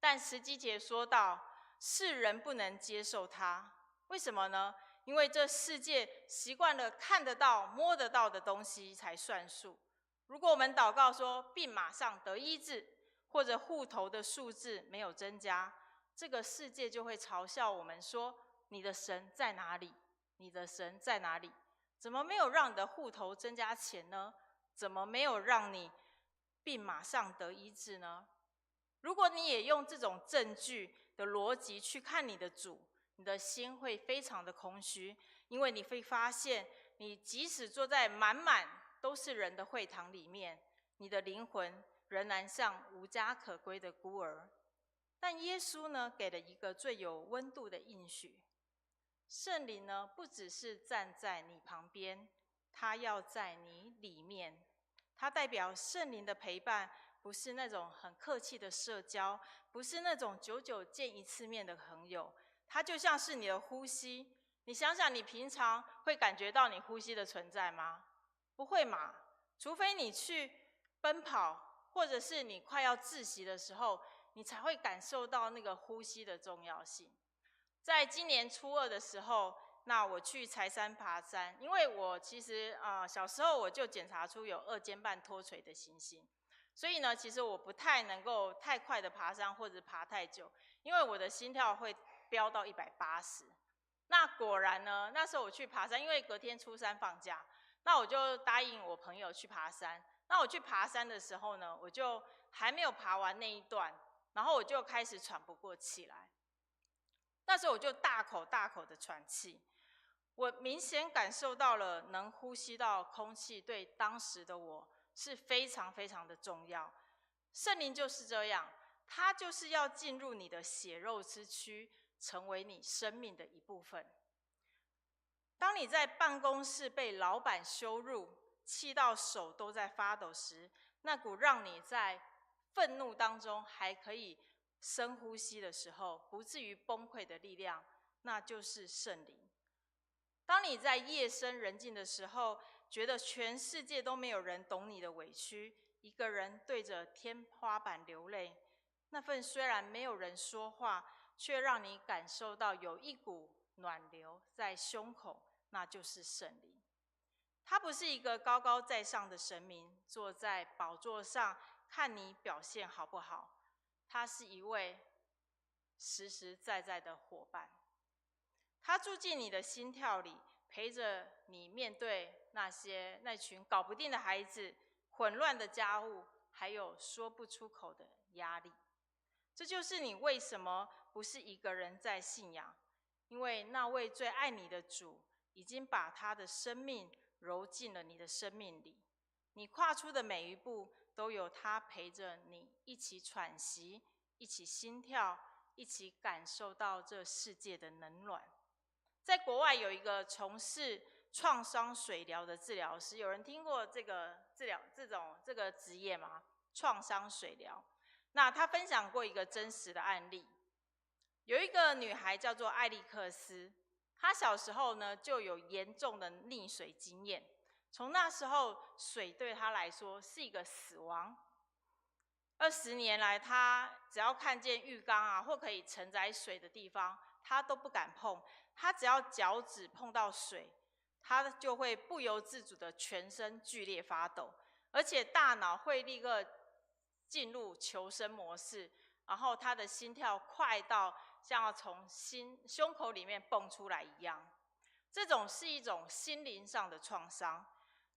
但十基节说到，世人不能接受它，为什么呢？因为这世界习惯了看得到、摸得到的东西才算数。如果我们祷告说病马上得医治，或者户头的数字没有增加，这个世界就会嘲笑我们说：你的神在哪里？你的神在哪里？怎么没有让你的户头增加钱呢？怎么没有让你病马上得医治呢？如果你也用这种证据的逻辑去看你的主，你的心会非常的空虚，因为你会发现，你即使坐在满满都是人的会堂里面，你的灵魂仍然像无家可归的孤儿。但耶稣呢，给了一个最有温度的应许。圣灵呢，不只是站在你旁边，他要在你里面。它代表圣灵的陪伴，不是那种很客气的社交，不是那种久久见一次面的朋友，它就像是你的呼吸。你想想，你平常会感觉到你呼吸的存在吗？不会嘛，除非你去奔跑，或者是你快要窒息的时候，你才会感受到那个呼吸的重要性。在今年初2的时候，那我去柴山爬山，因为我其实小时候我就检查出有2尖瓣脱垂的情形，所以呢，其实我不太能够太快的爬山或者爬太久，因为我的心跳会飙到180。那果然呢，那时候我去爬山，因为隔天初3放假，那我就答应我朋友去爬山。那我去爬山的时候呢，我就还没有爬完那一段，然后我就开始喘不过气来。那时候我就大口大口的喘气，我明显感受到了能呼吸到空气对当时的我是非常非常的重要。圣灵就是这样，它就是要进入你的血肉之躯，成为你生命的一部分。当你在办公室被老板羞辱，气到手都在发抖时，那股让你在愤怒当中还可以深呼吸的时候，不至于崩溃的力量，那就是圣灵。当你在夜深人静的时候，觉得全世界都没有人懂你的委屈，一个人对着天花板流泪，那份虽然没有人说话，却让你感受到有一股暖流在胸口，那就是圣灵。他不是一个高高在上的神明，坐在宝座上看你表现好不好，他是一位实实在在的伙伴。他住进你的心跳里，陪着你面对那群搞不定的孩子、混乱的家务，还有说不出口的压力。这就是你为什么不是一个人在信仰，因为那位最爱你的主已经把他的生命揉进了你的生命里，你跨出的每一步都有他陪着你一起喘息，一起心跳，一起感受到这世界的冷暖。在国外有一个从事创伤水疗的治疗师，有人听过这个职业吗？创伤水疗。那他分享过一个真实的案例，有一个女孩叫做艾利克斯，她小时候呢就有严重的溺水经验，从那时候水对她来说是一个死亡。20年来，她只要看见浴缸啊或可以承载水的地方，她都不敢碰。她只要脚趾碰到水，她就会不由自主的全身剧烈发抖，而且大脑会立刻进入求生模式，然后她的心跳快到像要从胸口里面蹦出来一样。这种是一种心灵上的创伤。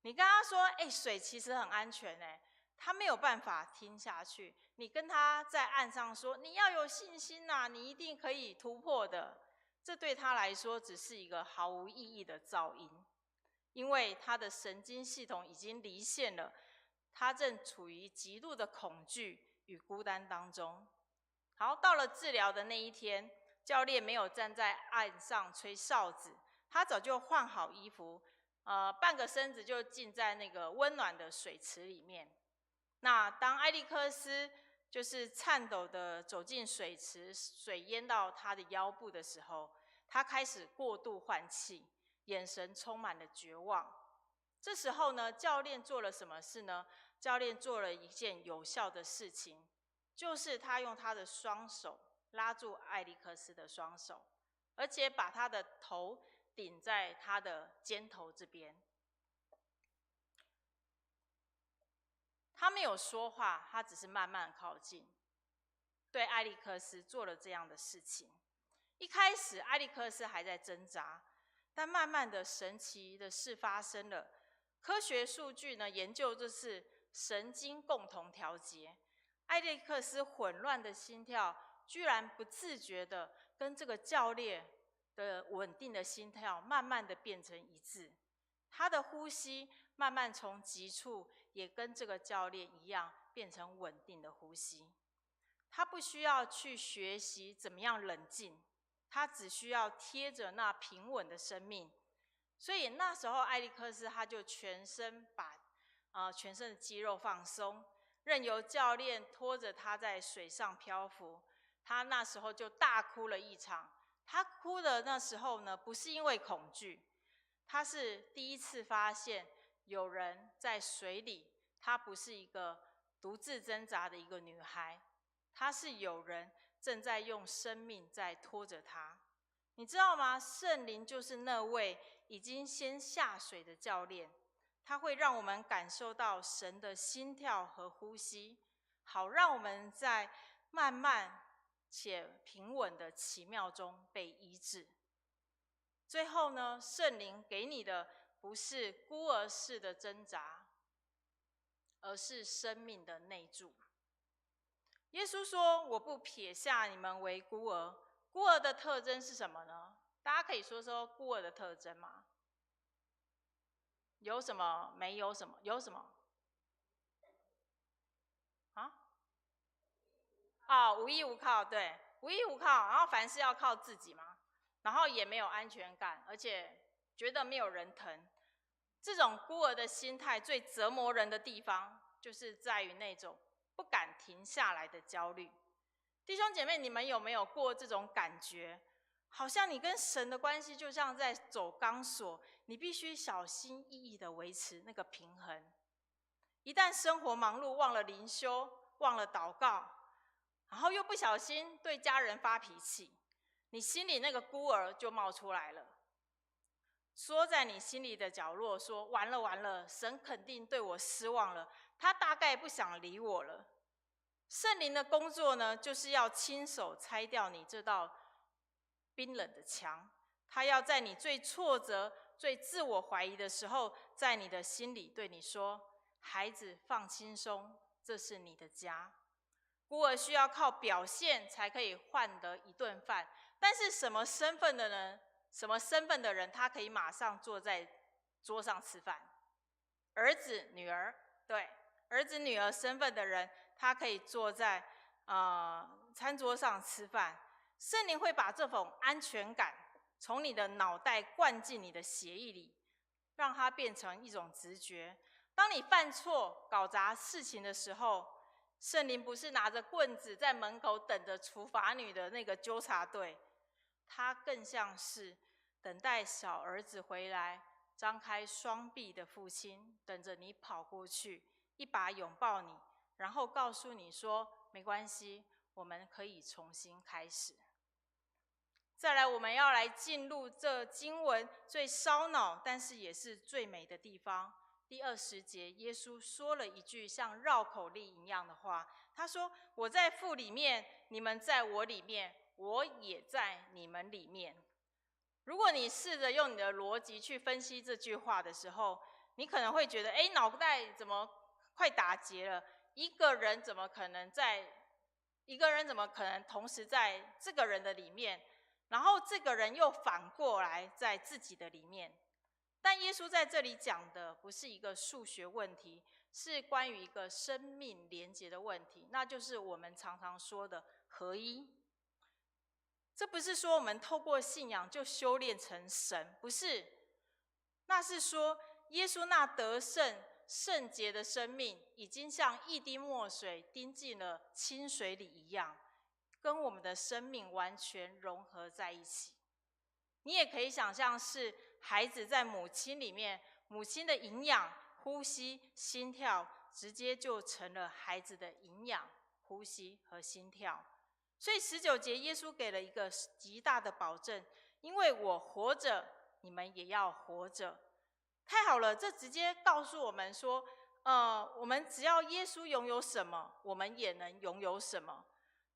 你跟她说水其实很安全他没有办法听下去。你跟他在岸上说你要有信心啊，你一定可以突破的，这对他来说只是一个毫无意义的噪音，因为他的神经系统已经离线了，他正处于极度的恐惧与孤单当中。好，到了治疗的那一天，教练没有站在岸上吹哨子，他早就换好衣服，半个身子就浸在那个温暖的水池里面。那当艾利克斯就是颤抖的走进水池，水淹到他的腰部的时候，他开始过度换气，眼神充满了绝望。这时候呢，教练做了什么事呢？教练做了一件有效的事情，就是他用他的双手拉住艾利克斯的双手，而且把他的头顶在他的肩头这边。他没有说话，他只是慢慢靠近，对艾利克斯做了这样的事情。一开始艾利克斯还在挣扎，但慢慢的神奇的事发生了。科学数据呢研究这是神经共同调节，艾利克斯混乱的心跳居然不自觉的跟这个教练的稳定的心跳慢慢的变成一致，他的呼吸慢慢从急促也跟这个教练一样变成稳定的呼吸。他不需要去学习怎么样冷静，他只需要贴着那平稳的生命。所以那时候艾利克斯他就全身的肌肉放松，任由教练拖着他在水上漂浮。他那时候就大哭了一场。他哭的那时候呢，不是因为恐惧，他是第一次发现有人在水里，她不是一个独自挣扎的一个女孩，她是有人正在用生命在拖着她。你知道吗？圣灵就是那位已经先下水的教练，他会让我们感受到神的心跳和呼吸，好让我们在慢慢且平稳的奇妙中被医治。最后呢，圣灵给你的不是孤儿式的挣扎，而是生命的内住。耶稣说：“我不撇下你们为孤儿。”孤儿的特征是什么呢？大家可以说说孤儿的特征吗？有什么？没有什么？有什么？无依无靠，对，无依无靠，然后凡事要靠自己嘛，然后也没有安全感，而且觉得没有人疼。这种孤儿的心态最折磨人的地方，就是在于那种不敢停下来的焦虑。弟兄姐妹，你们有没有过这种感觉？好像你跟神的关系就像在走钢索，你必须小心翼翼地维持那个平衡。一旦生活忙碌，忘了灵修，忘了祷告，然后又不小心对家人发脾气，你心里那个孤儿就冒出来了，缩在你心里的角落说：完了完了，神肯定对我失望了，他大概不想理我了。圣灵的工作呢，就是要亲手拆掉你这道冰冷的墙，他要在你最挫折、最自我怀疑的时候，在你的心里对你说：孩子，放轻松，这是你的家。孤儿需要靠表现才可以换得一顿饭，但是什么身份的人，他可以马上坐在桌上吃饭？儿子、女儿，对，儿子、女儿身份的人，他可以坐在餐桌上吃饭。圣灵会把这种安全感从你的脑袋灌进你的血液里，让它变成一种直觉。当你犯错、搞砸事情的时候，圣灵不是拿着棍子在门口等着处罚你的那个纠察队，他更像是等待小儿子回来，张开双臂的父亲，等着你跑过去，一把拥抱你，然后告诉你说：没关系，我们可以重新开始。再来，我们要来进入这经文最烧脑，但是也是最美的地方。第20节，耶稣说了一句像绕口令一样的话，他说：我在父里面，你们在我里面，我也在你们里面。如果你试着用你的逻辑去分析这句话的时候，你可能会觉得，脑袋怎么快打结了？一个人怎么可能同时在这个人的里面，然后这个人又反过来在自己的里面？但耶稣在这里讲的不是一个数学问题，是关于一个生命连结的问题，那就是我们常常说的合一。这不是说我们透过信仰就修炼成神，不是，那是说耶稣那得胜圣洁的生命已经像一滴墨水滴进了清水里一样，跟我们的生命完全融合在一起。你也可以想象是孩子在母亲里面，母亲的营养、呼吸、心跳直接就成了孩子的营养、呼吸和心跳。所以19节耶稣给了一个极大的保证，因为我活着，你们也要活着。太好了，这直接告诉我们说，我们只要耶稣拥有什么，我们也能拥有什么。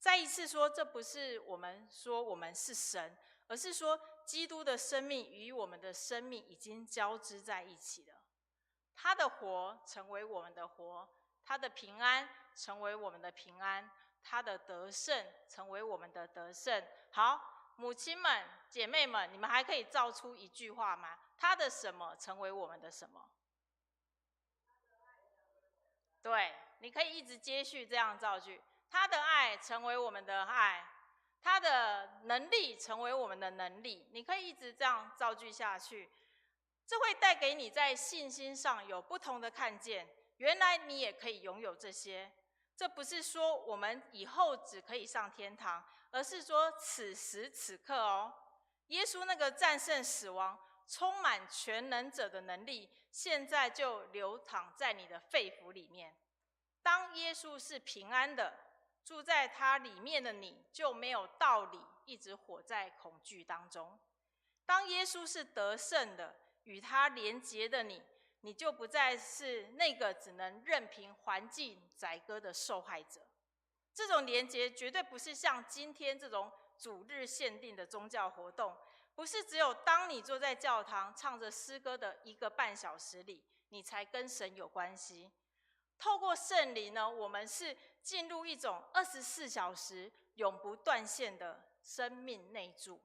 再一次说，这不是我们说我们是神，而是说基督的生命与我们的生命已经交织在一起了。他的活成为我们的活，他的平安成为我们的平安，他的得胜成为我们的得胜。好，母亲们、姐妹们，你们还可以造出一句话吗？他的什么成为我们的什么？对，你可以一直接续这样造句。他的爱成为我们的爱，他的能力成为我们的能力，你可以一直这样造句下去。这会带给你在信心上有不同的看见，原来你也可以拥有这些。这不是说我们以后只可以上天堂，而是说此时此刻耶稣那个战胜死亡、充满全能者的能力，现在就流淌在你的肺腑里面。当耶稣是平安的，住在他里面的你就没有道理一直活在恐惧当中。当耶稣是得胜的，与他连结的你，你就不再是那个只能任凭环境宰割的受害者。这种连结绝对不是像今天这种主日限定的宗教活动，不是只有当你坐在教堂唱着诗歌的1个半小时里，你才跟神有关系。透过圣灵呢，我们是进入一种24小时永不断线的生命内住。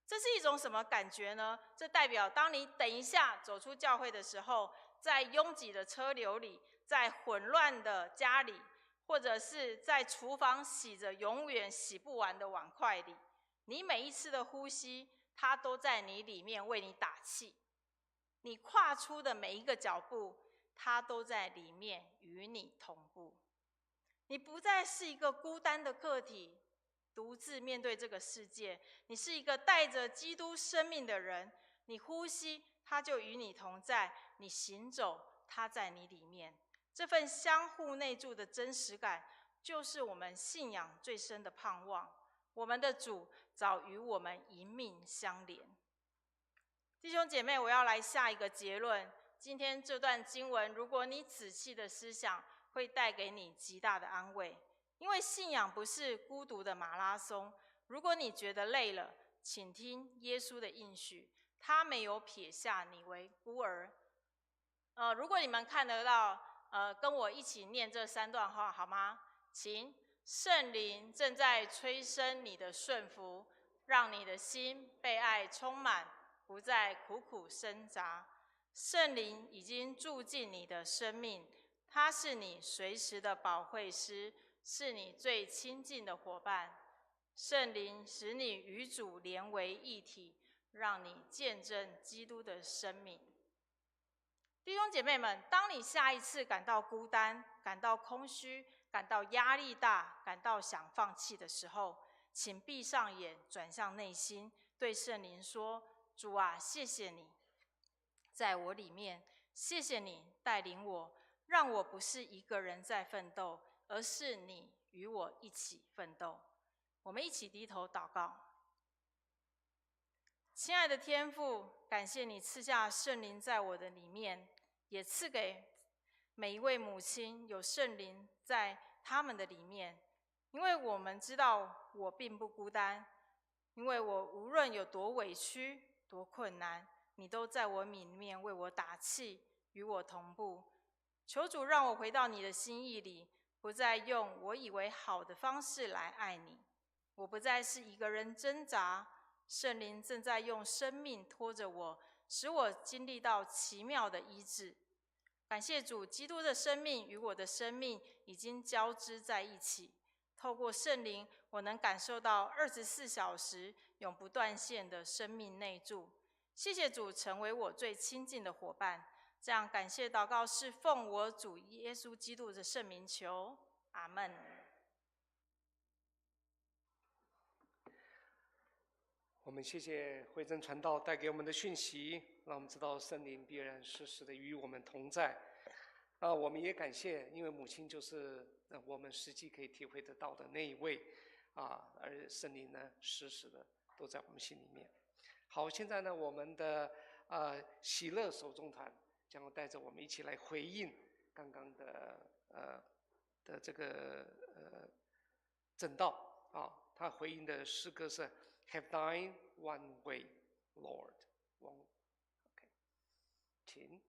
这是一种什么感觉呢？这代表当你等一下走出教会的时候，在拥挤的车流里，在混乱的家里，或者是在厨房洗着永远洗不完的碗筷里，你每一次的呼吸，它都在你里面为你打气。你跨出的每一个脚步，它都在里面与你同步。你不再是一个孤单的个体，独自面对这个世界，你是一个带着基督生命的人。你呼吸，他就与你同在；你行走，他在你里面。这份相互内住的真实感，就是我们信仰最深的盼望。我们的主早与我们一命相连。弟兄姐妹，我要来下一个结论。今天这段经文，如果你仔细的思想，会带给你极大的安慰。因为信仰不是孤独的马拉松，如果你觉得累了，请听耶稣的应许，他没有撇下你为孤儿。如果你们看得到，跟我一起念这3段话好吗？请圣灵正在催生你的顺服，让你的心被爱充满，不再苦苦挣扎。圣灵已经住进你的生命，他是你随时的保惠师，是你最亲近的伙伴。圣灵使你与主连为一体，让你见证基督的生命。弟兄姐妹们，当你下一次感到孤单、感到空虚、感到压力大、感到想放弃的时候，请闭上眼，转向内心，对圣灵说：主啊，谢谢你在我里面，谢谢你带领我，让我不是一个人在奋斗，而是你与我一起奋斗。我们一起低头祷告。亲爱的天父，感谢你赐下圣灵在我的里面，也赐给每一位母亲有圣灵在他们的里面，因为我们知道我并不孤单，因为我无论有多委屈、多困难，你都在我里面为我打气，与我同步。求主让我回到你的心意里，不再用我以为好的方式来爱你，我不再是一个人挣扎，圣灵正在用生命拖着我，使我经历到奇妙的医治。感谢主，基督的生命与我的生命已经交织在一起。透过圣灵，我能感受到24小时永不断线的生命内住。谢谢主成为我最亲近的伙伴。这样感谢祷告是奉我主耶稣基督的圣名求，阿们。我们谢谢慧珍传道带给我们的讯息，让我们知道圣灵必然时时的与我们同在。我们也感谢，因为母亲就是我们实际可以体会得到的那一位而圣灵呢时时的都在我们心里面。好，现在呢我们的喜乐手中团将要带着我们一起来回应刚刚的这个正道他回应的诗歌是 Have thine one way, Lord. OK， 请。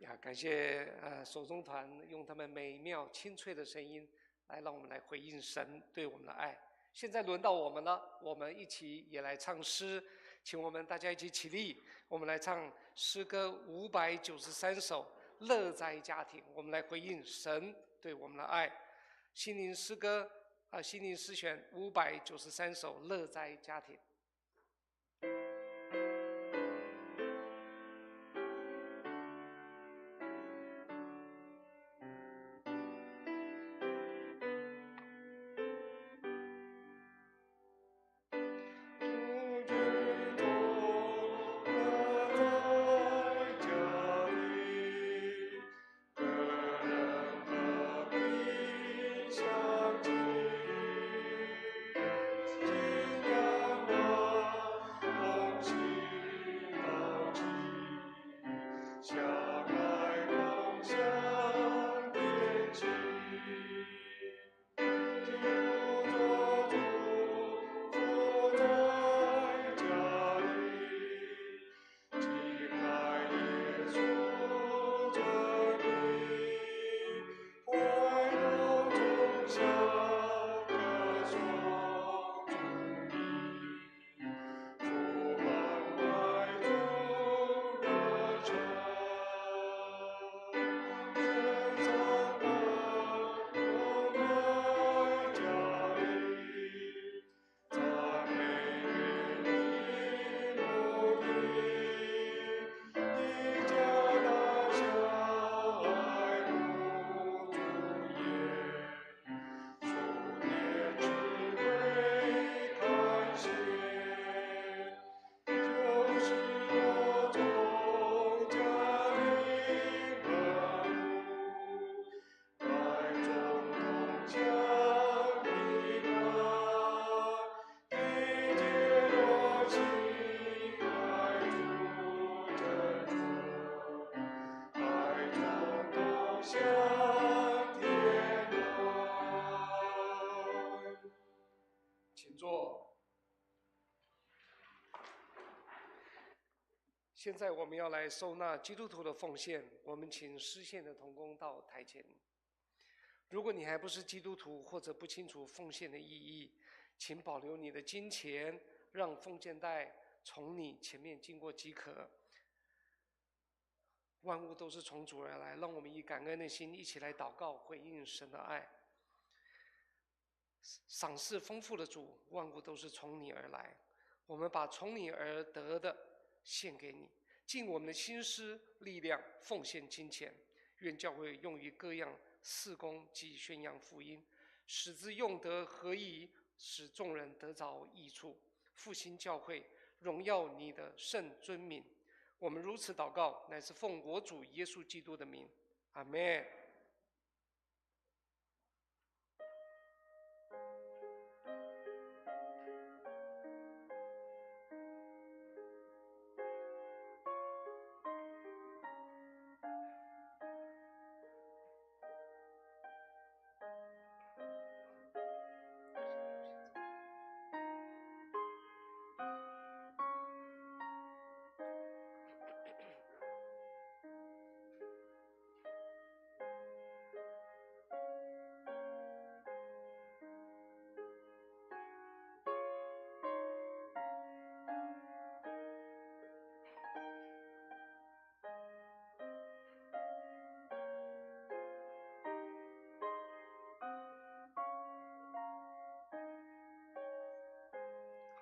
呀，感谢手中团用他们美妙清脆的声音来让我们来回应神对我们的爱。现在轮到我们了，我们一起也来唱诗，请我们大家一起起立，我们来唱诗歌593首《乐在家庭》，我们来回应神对我们的爱。心灵诗歌心灵诗选593首《乐在家庭》。请坐。现在我们要来收纳基督徒的奉献，我们请诗献的同工到台前。如果你还不是基督徒，或者不清楚奉献的意义，请保留你的金钱，让奉献袋从你前面经过即可。万物都是从主而来，让我们以感恩的心一起来祷告，回应神的爱。赏赐丰富的主，万物都是从你而来，我们把从你而得的献给你，尽我们的心思力量奉献金钱，愿教会用于各样事工及宣扬福音，使之用得合宜，使众人得着益处，复兴教会，荣耀你的圣尊名。我们如此祷告，乃是奉我主耶稣基督的名，阿们。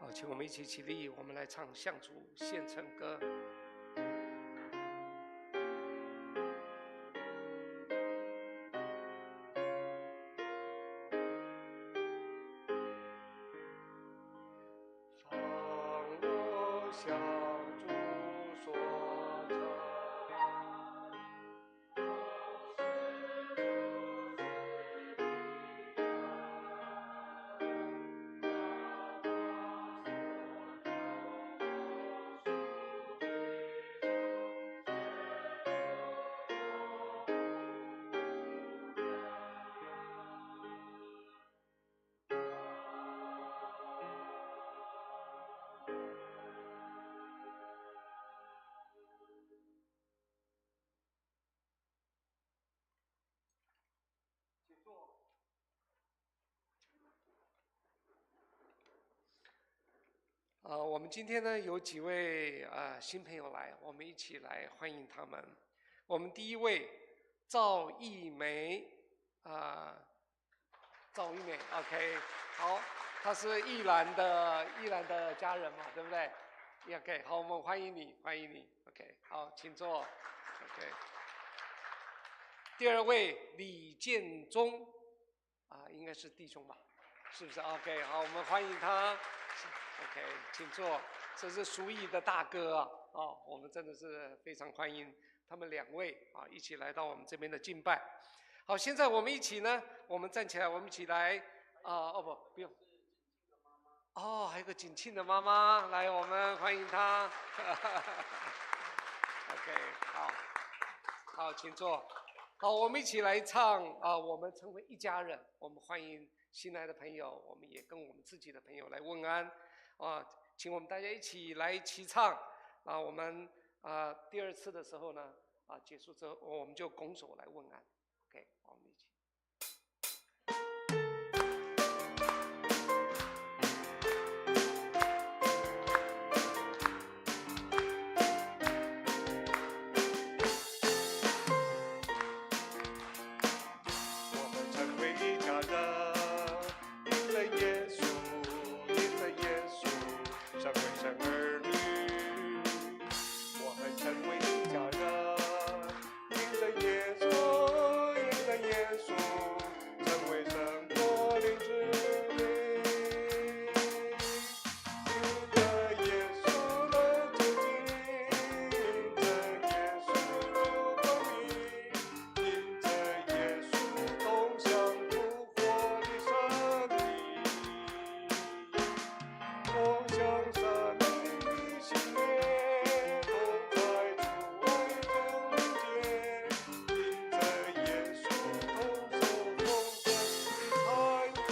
好，请我们一起起立，我们来唱向主献称歌。上楼向主说唱。我们今天呢有几位新朋友来，我们一起来欢迎他们。我们第一位赵一梅赵一梅 ，OK， 好，她是宜兰的家人嘛，对不对 ？OK， 好，我们欢迎你，OK， 好，请坐 ，OK。第二位李建忠应该是弟兄吧，是不是 ？OK， 好，我们欢迎他。OK， 请坐。这是苏毅的大哥我们真的是非常欢迎他们两位一起来到我们这边的敬拜。好，现在我们一起呢，我们站起来，我们一起来不用。还有个景庆的妈妈，来，我们欢迎她。OK， 好，请坐。好，我们一起来唱我们成为一家人。我们欢迎新来的朋友，我们也跟我们自己的朋友来问安。请我们大家一起来齐唱。我们第二次的时候呢，结束之后，我们就拱手来问安。OK， 我们一起。我们成为一家人，因了耶稣，因了耶稣，成为神儿女。我们成为一家人，因了耶稣，因了耶稣，成为神国的子民。因着耶稣的救赎，因着耶稣的光明，因着耶稣同享复活的生命，同享生命的喜悦，同在主爱中间，因着耶稣同受丰盛的产业。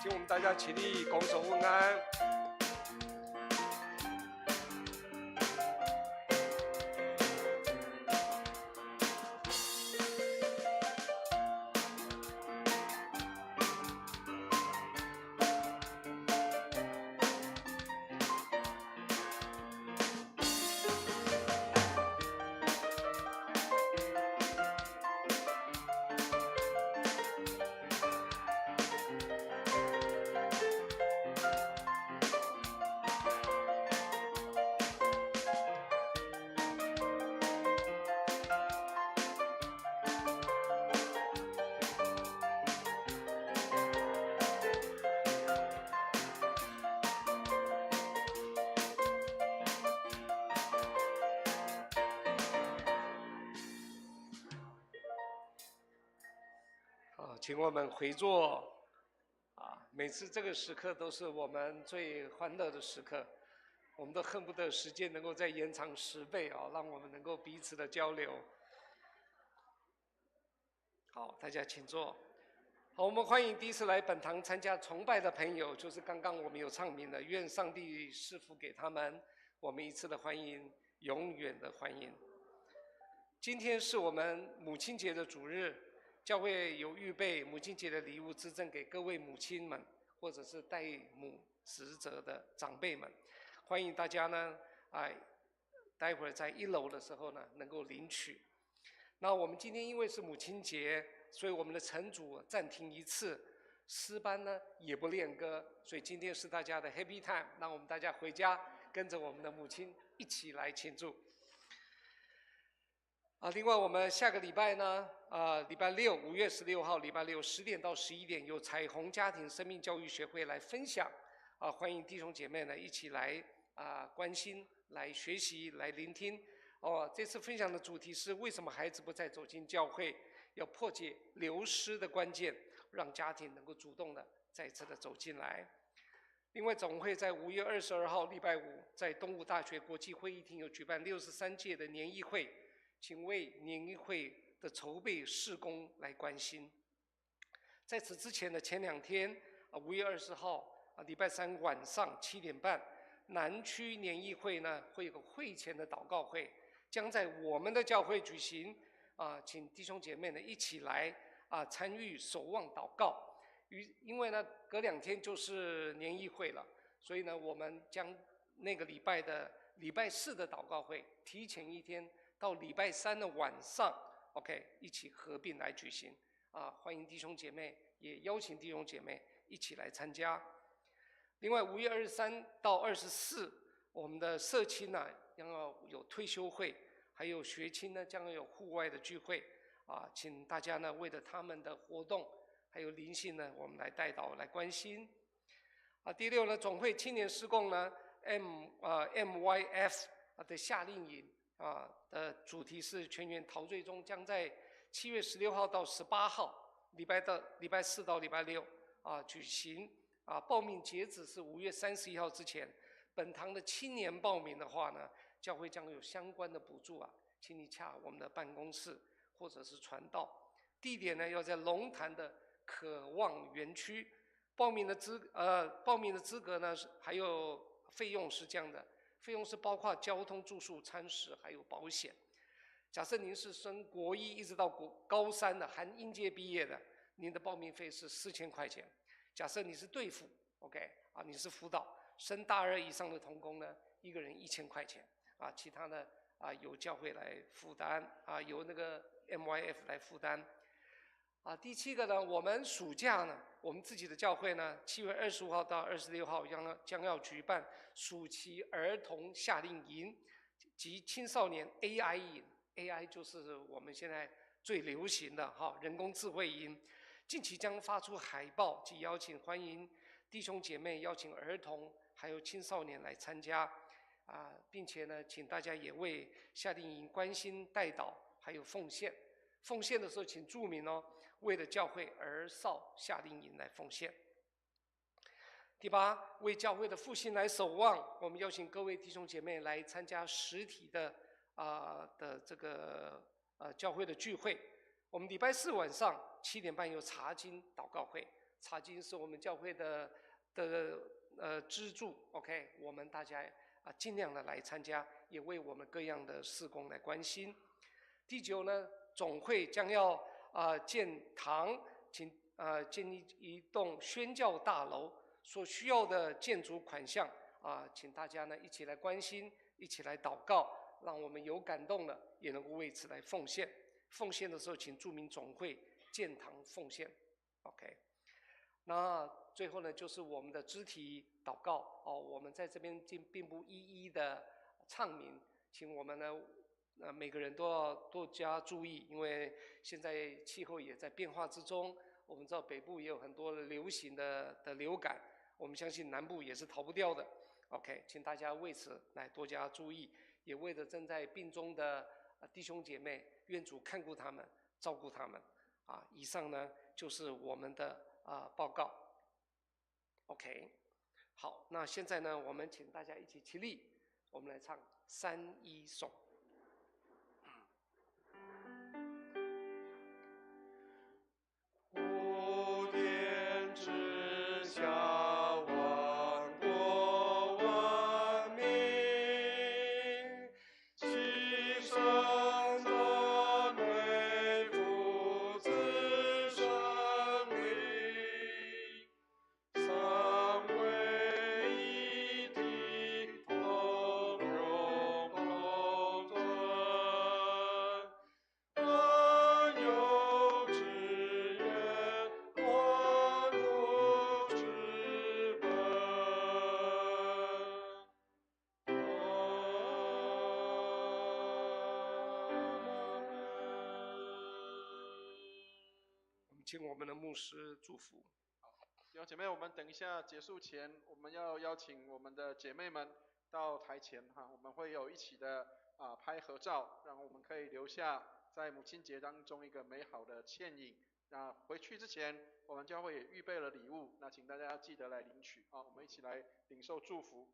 请我们大家起立，拱手问安。请我们回座每次这个时刻都是我们最欢乐的时刻，我们都恨不得时间能够再延长10倍让我们能够彼此的交流。好，大家请坐。好，我们欢迎第一次来本堂参加崇拜的朋友，就是刚刚我们有唱名的，愿上帝赐福给他们，我们一次的欢迎，永远的欢迎。今天是我们母亲节的主日，教会有预备母亲节的礼物资赠给各位母亲们，或者是代母职责的长辈们，欢迎大家呢待会儿在1楼的时候呢能够领取。那我们今天因为是母亲节，所以我们的晨主暂停一次，诗班呢也不练歌，所以今天是大家的 happy time， 让我们大家回家跟着我们的母亲一起来庆祝。另外我们下个礼拜呢，礼拜六5月16号，礼拜六10点到11点，有彩虹家庭生命教育学会来分享，欢迎弟兄姐妹呢一起来关心、来学习、来聆听。这次分享的主题是为什么孩子不再走进教会，要破解流失的关键，让家庭能够主动的再次的走进来。另外总会在5月22号礼拜五，在东吴大学国际会议厅有举办63届的年议会，请为年议会的筹备事工来关心。在此之前的前2天，5月20号礼拜3晚上7点半，南区年议会呢会有个会前的祷告会，将在我们的教会举行，请弟兄姐妹呢一起来参与守望祷告。因为呢隔2天就是年议会了，所以呢，我们将那个礼拜四的祷告会提前一天到礼拜三的晚上 ，OK， 一起合并来举行啊！欢迎弟兄姐妹，也邀请弟兄姐妹一起来参加。另外，5月23到24，我们的社青呢将要有退休会，还有学青呢将要有户外的聚会啊，请大家呢为了他们的活动还有灵性呢，我们来代祷来关心。啊，第6呢，总会青年事工呢 MYF 的夏令营啊的主题是全员陶醉中，将在7月16号到18号，礼拜4到礼拜6啊举行。啊，报名截止是5月31号之前。本堂的青年报名的话呢，教会将有相关的补助啊，请你洽我们的办公室或者是传道。地点呢要在龙潭的渴望园区。报名的资格呢还有费用是这样的，费用是包括交通、住宿、餐食还有保险。假设您是升国1一直到高3的，含应届毕业的，您的报名费是4000块钱。假设你是队辅 ，OK 啊，你是辅导，升大2以上的同工呢，一个人1000块钱啊，其他呢啊由教会来负担啊，由那个 MYF 来负担。啊，第7个呢，我们暑假呢，我们自己的教会呢，7月25号到26号将要举办暑期儿童夏令营及青少年 AI 营 ，AI 就是我们现在最流行的人工智慧营。近期将发出海报及邀请，欢迎弟兄姐妹邀请儿童还有青少年来参加啊，并且呢，请大家也为夏令营关心代祷还有奉献。奉献的时候请注明哦，为了教会儿少夏令营来奉献。第8，为教会的复兴来守望，我们邀请各位弟兄姐妹来参加实体的这个教会的聚会。我们礼拜4晚上7点半有查经祷告会，查经是我们教会的支柱 ，OK， 我们大家尽量的来参加，也为我们各样的事工来关心。第9呢，总会将要建堂，请建立一栋宣教大楼，所需要的建筑款项请大家呢一起来关心，一起来祷告，让我们有感动了，也能够为此来奉献。奉献的时候，请注明总会建堂奉献 ，OK。那最后呢，就是我们的肢体祷告哦，我们在这边并不一一的唱名，请我们呢每个人都要多加注意，因为现在气候也在变化之中。我们知道北部也有很多流行的流感，我们相信南部也是逃不掉的。OK， 请大家为此来多加注意，也为了正在病中的弟兄姐妹，愿主看顾他们，照顾他们。以上呢就是我们的报告。OK， 好，那现在呢，我们请大家一起起立，我们来唱3-1颂。无天之下，万国万民，齐声赞美父子圣灵，三位一体，同荣同尊。万有之源，万物之本。我们请我们的牧师祝福。弟兄姐妹，我们等一下结束前，我们要邀请我们的姐妹们到台前我们会有一起的拍合照，让我们可以留下在母亲节当中一个美好的倩影。那回去之前，我们教会也预备了礼物，那请大家记得来领取我们一起来领受祝福。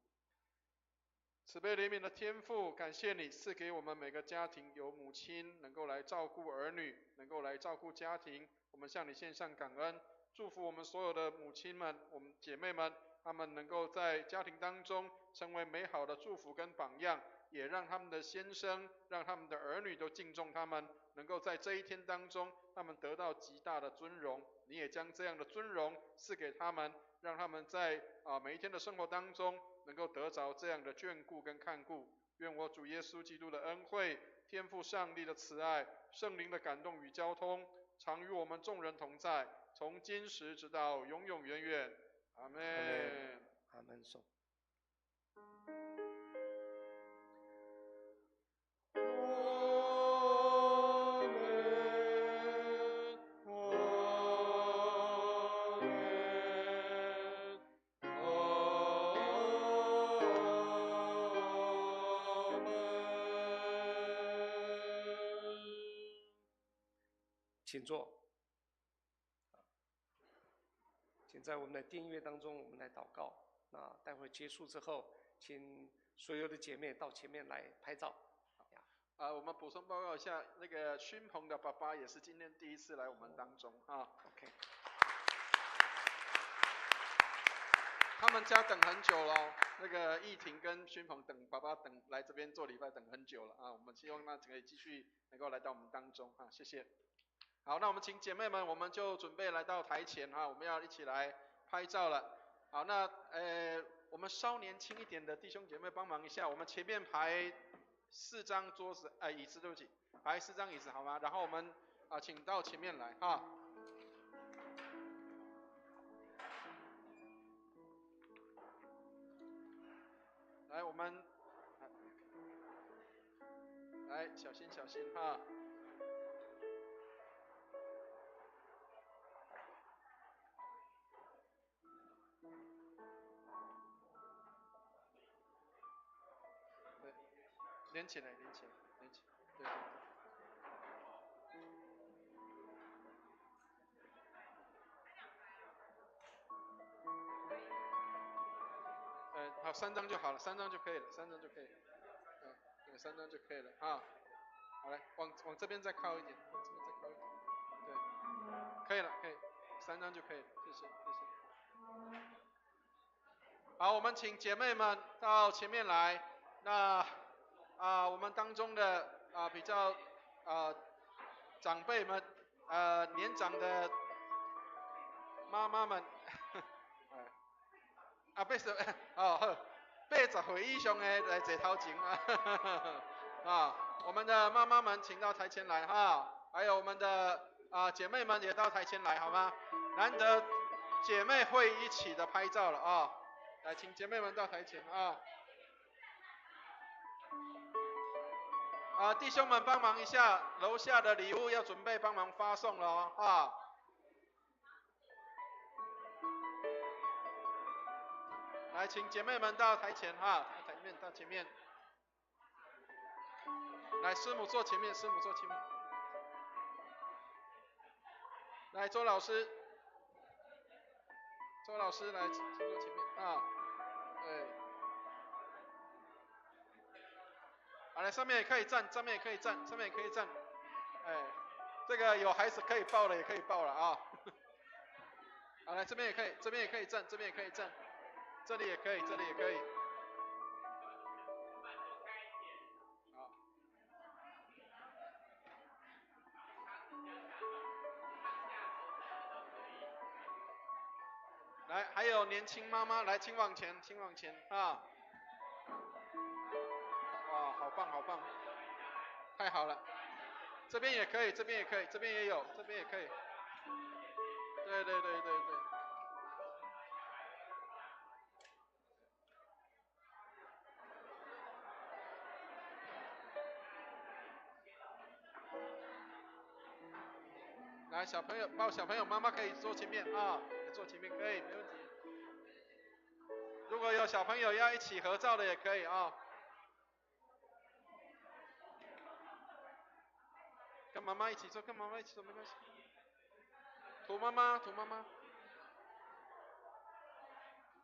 慈悲怜悯的天父，感谢你赐给我们每个家庭有母亲能够来照顾儿女，能够来照顾家庭，我们向你献上感恩。祝福我们所有的母亲们，我们姐妹们，她们能够在家庭当中成为美好的祝福跟榜样，也让他们的先生，让他们的儿女都敬重他们，能够在这一天当中，他们得到极大的尊荣。你也将这样的尊荣赐给他们，让他们在每一天的生活当中能够得着这样的眷顾跟看顾。愿我主耶稣基督的恩惠、天父上帝的慈爱、圣灵的感动与交通，常与我们众人同在，从今时直到永永远远。阿门。阿门。颂。请坐。请在我们的殿乐当中，我们来祷告。那待会结束之后，请所有的姐妹到前面来拍照。我们补充报告一下，那个勋鹏的爸爸也是今天第一次来我们当中OK。他们家等很久了，那个义婷跟勋鹏等爸爸等来这边做礼拜等很久了我们希望他可以继续能够来到我们当中谢谢。好，那我们请姐妹们，我们就准备来到台前我们要一起来拍照了。好，那我们稍年轻一点的弟兄姐妹帮忙一下，我们前面排4张桌子，椅子，对不起，排4张椅子好吗？然后我们请到前面来来，我们来小心小心连起来，连起来，连起来，对。好，3张就好了，3张就可以了，3张就可以了。对，3张就可以了好，来，往这边再靠一点，往这边再靠一点。对，可以了，可以，3张就可以了，谢谢，谢谢。好，我们请姐妹们到前面来。那我们当中的比较长辈们年长的妈妈们80岁以上的来坐头前我们的妈妈们请到台前来还有我们的姐妹们也到台前来好吗？难得姐妹会一起的拍照了来，请姐妹们到台前弟兄们帮忙一下，楼下的礼物要准备帮忙发送了来，请姐妹们到台前到前面。来，师母坐前面，师母坐前面。来，周老师来，请坐前面对。好，来，上面也可以站，上面也可以站，上面也可以站。这个有孩子可以抱的也可以抱了好，来，这边也可以，这边也可以站，这边也可以站，这里也可以，这里也可以。好。来，还有年轻妈妈，来，请往前，请往前哇，好棒，好棒，太好了。这边也可以，这边也可以，这边也有，这边也可以。对对对对对。来，小朋友抱小朋友，妈妈可以坐前面坐前面可以，没问题。如果有小朋友要一起合照的也可以跟妈妈一起坐，跟妈妈一起坐没关系。涂妈妈，涂妈妈。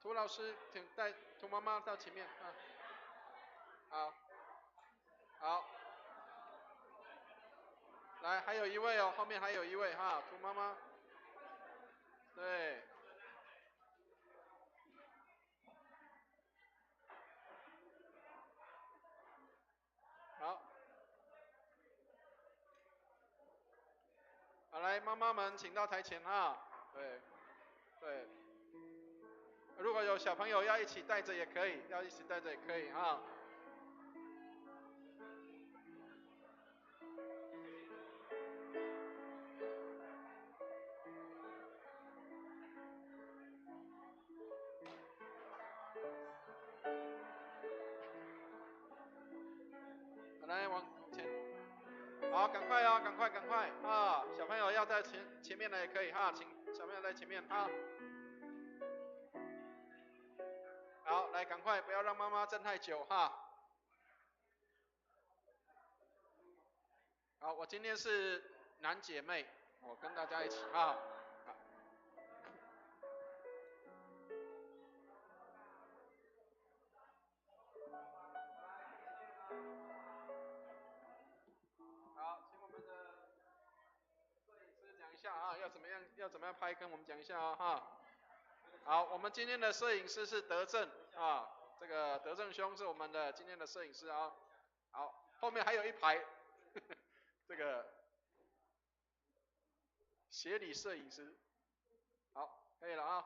涂老师，请带涂妈妈到前面好，好。来，还有一位后面还有一位涂妈妈。对。好。好，来，妈妈们请到台前对，对。如果有小朋友要一起带着也可以，要一起带着也可以啊。来往前，好，赶快啊，赶快啊！小朋友要在前面的也可以哈，请小朋友在前面哈。好，来赶快，不要让妈妈站太久哈。好，我今天是男姐妹，我跟大家一起哈。好，请我们的摄影师讲一下啊，要怎么样拍，跟我们讲一下啊哈。好，我们今天的摄影师是德正啊，这个德正兄是我们的今天的摄影师啊。好，后面还有一排这个协理摄影师。好，可以了啊。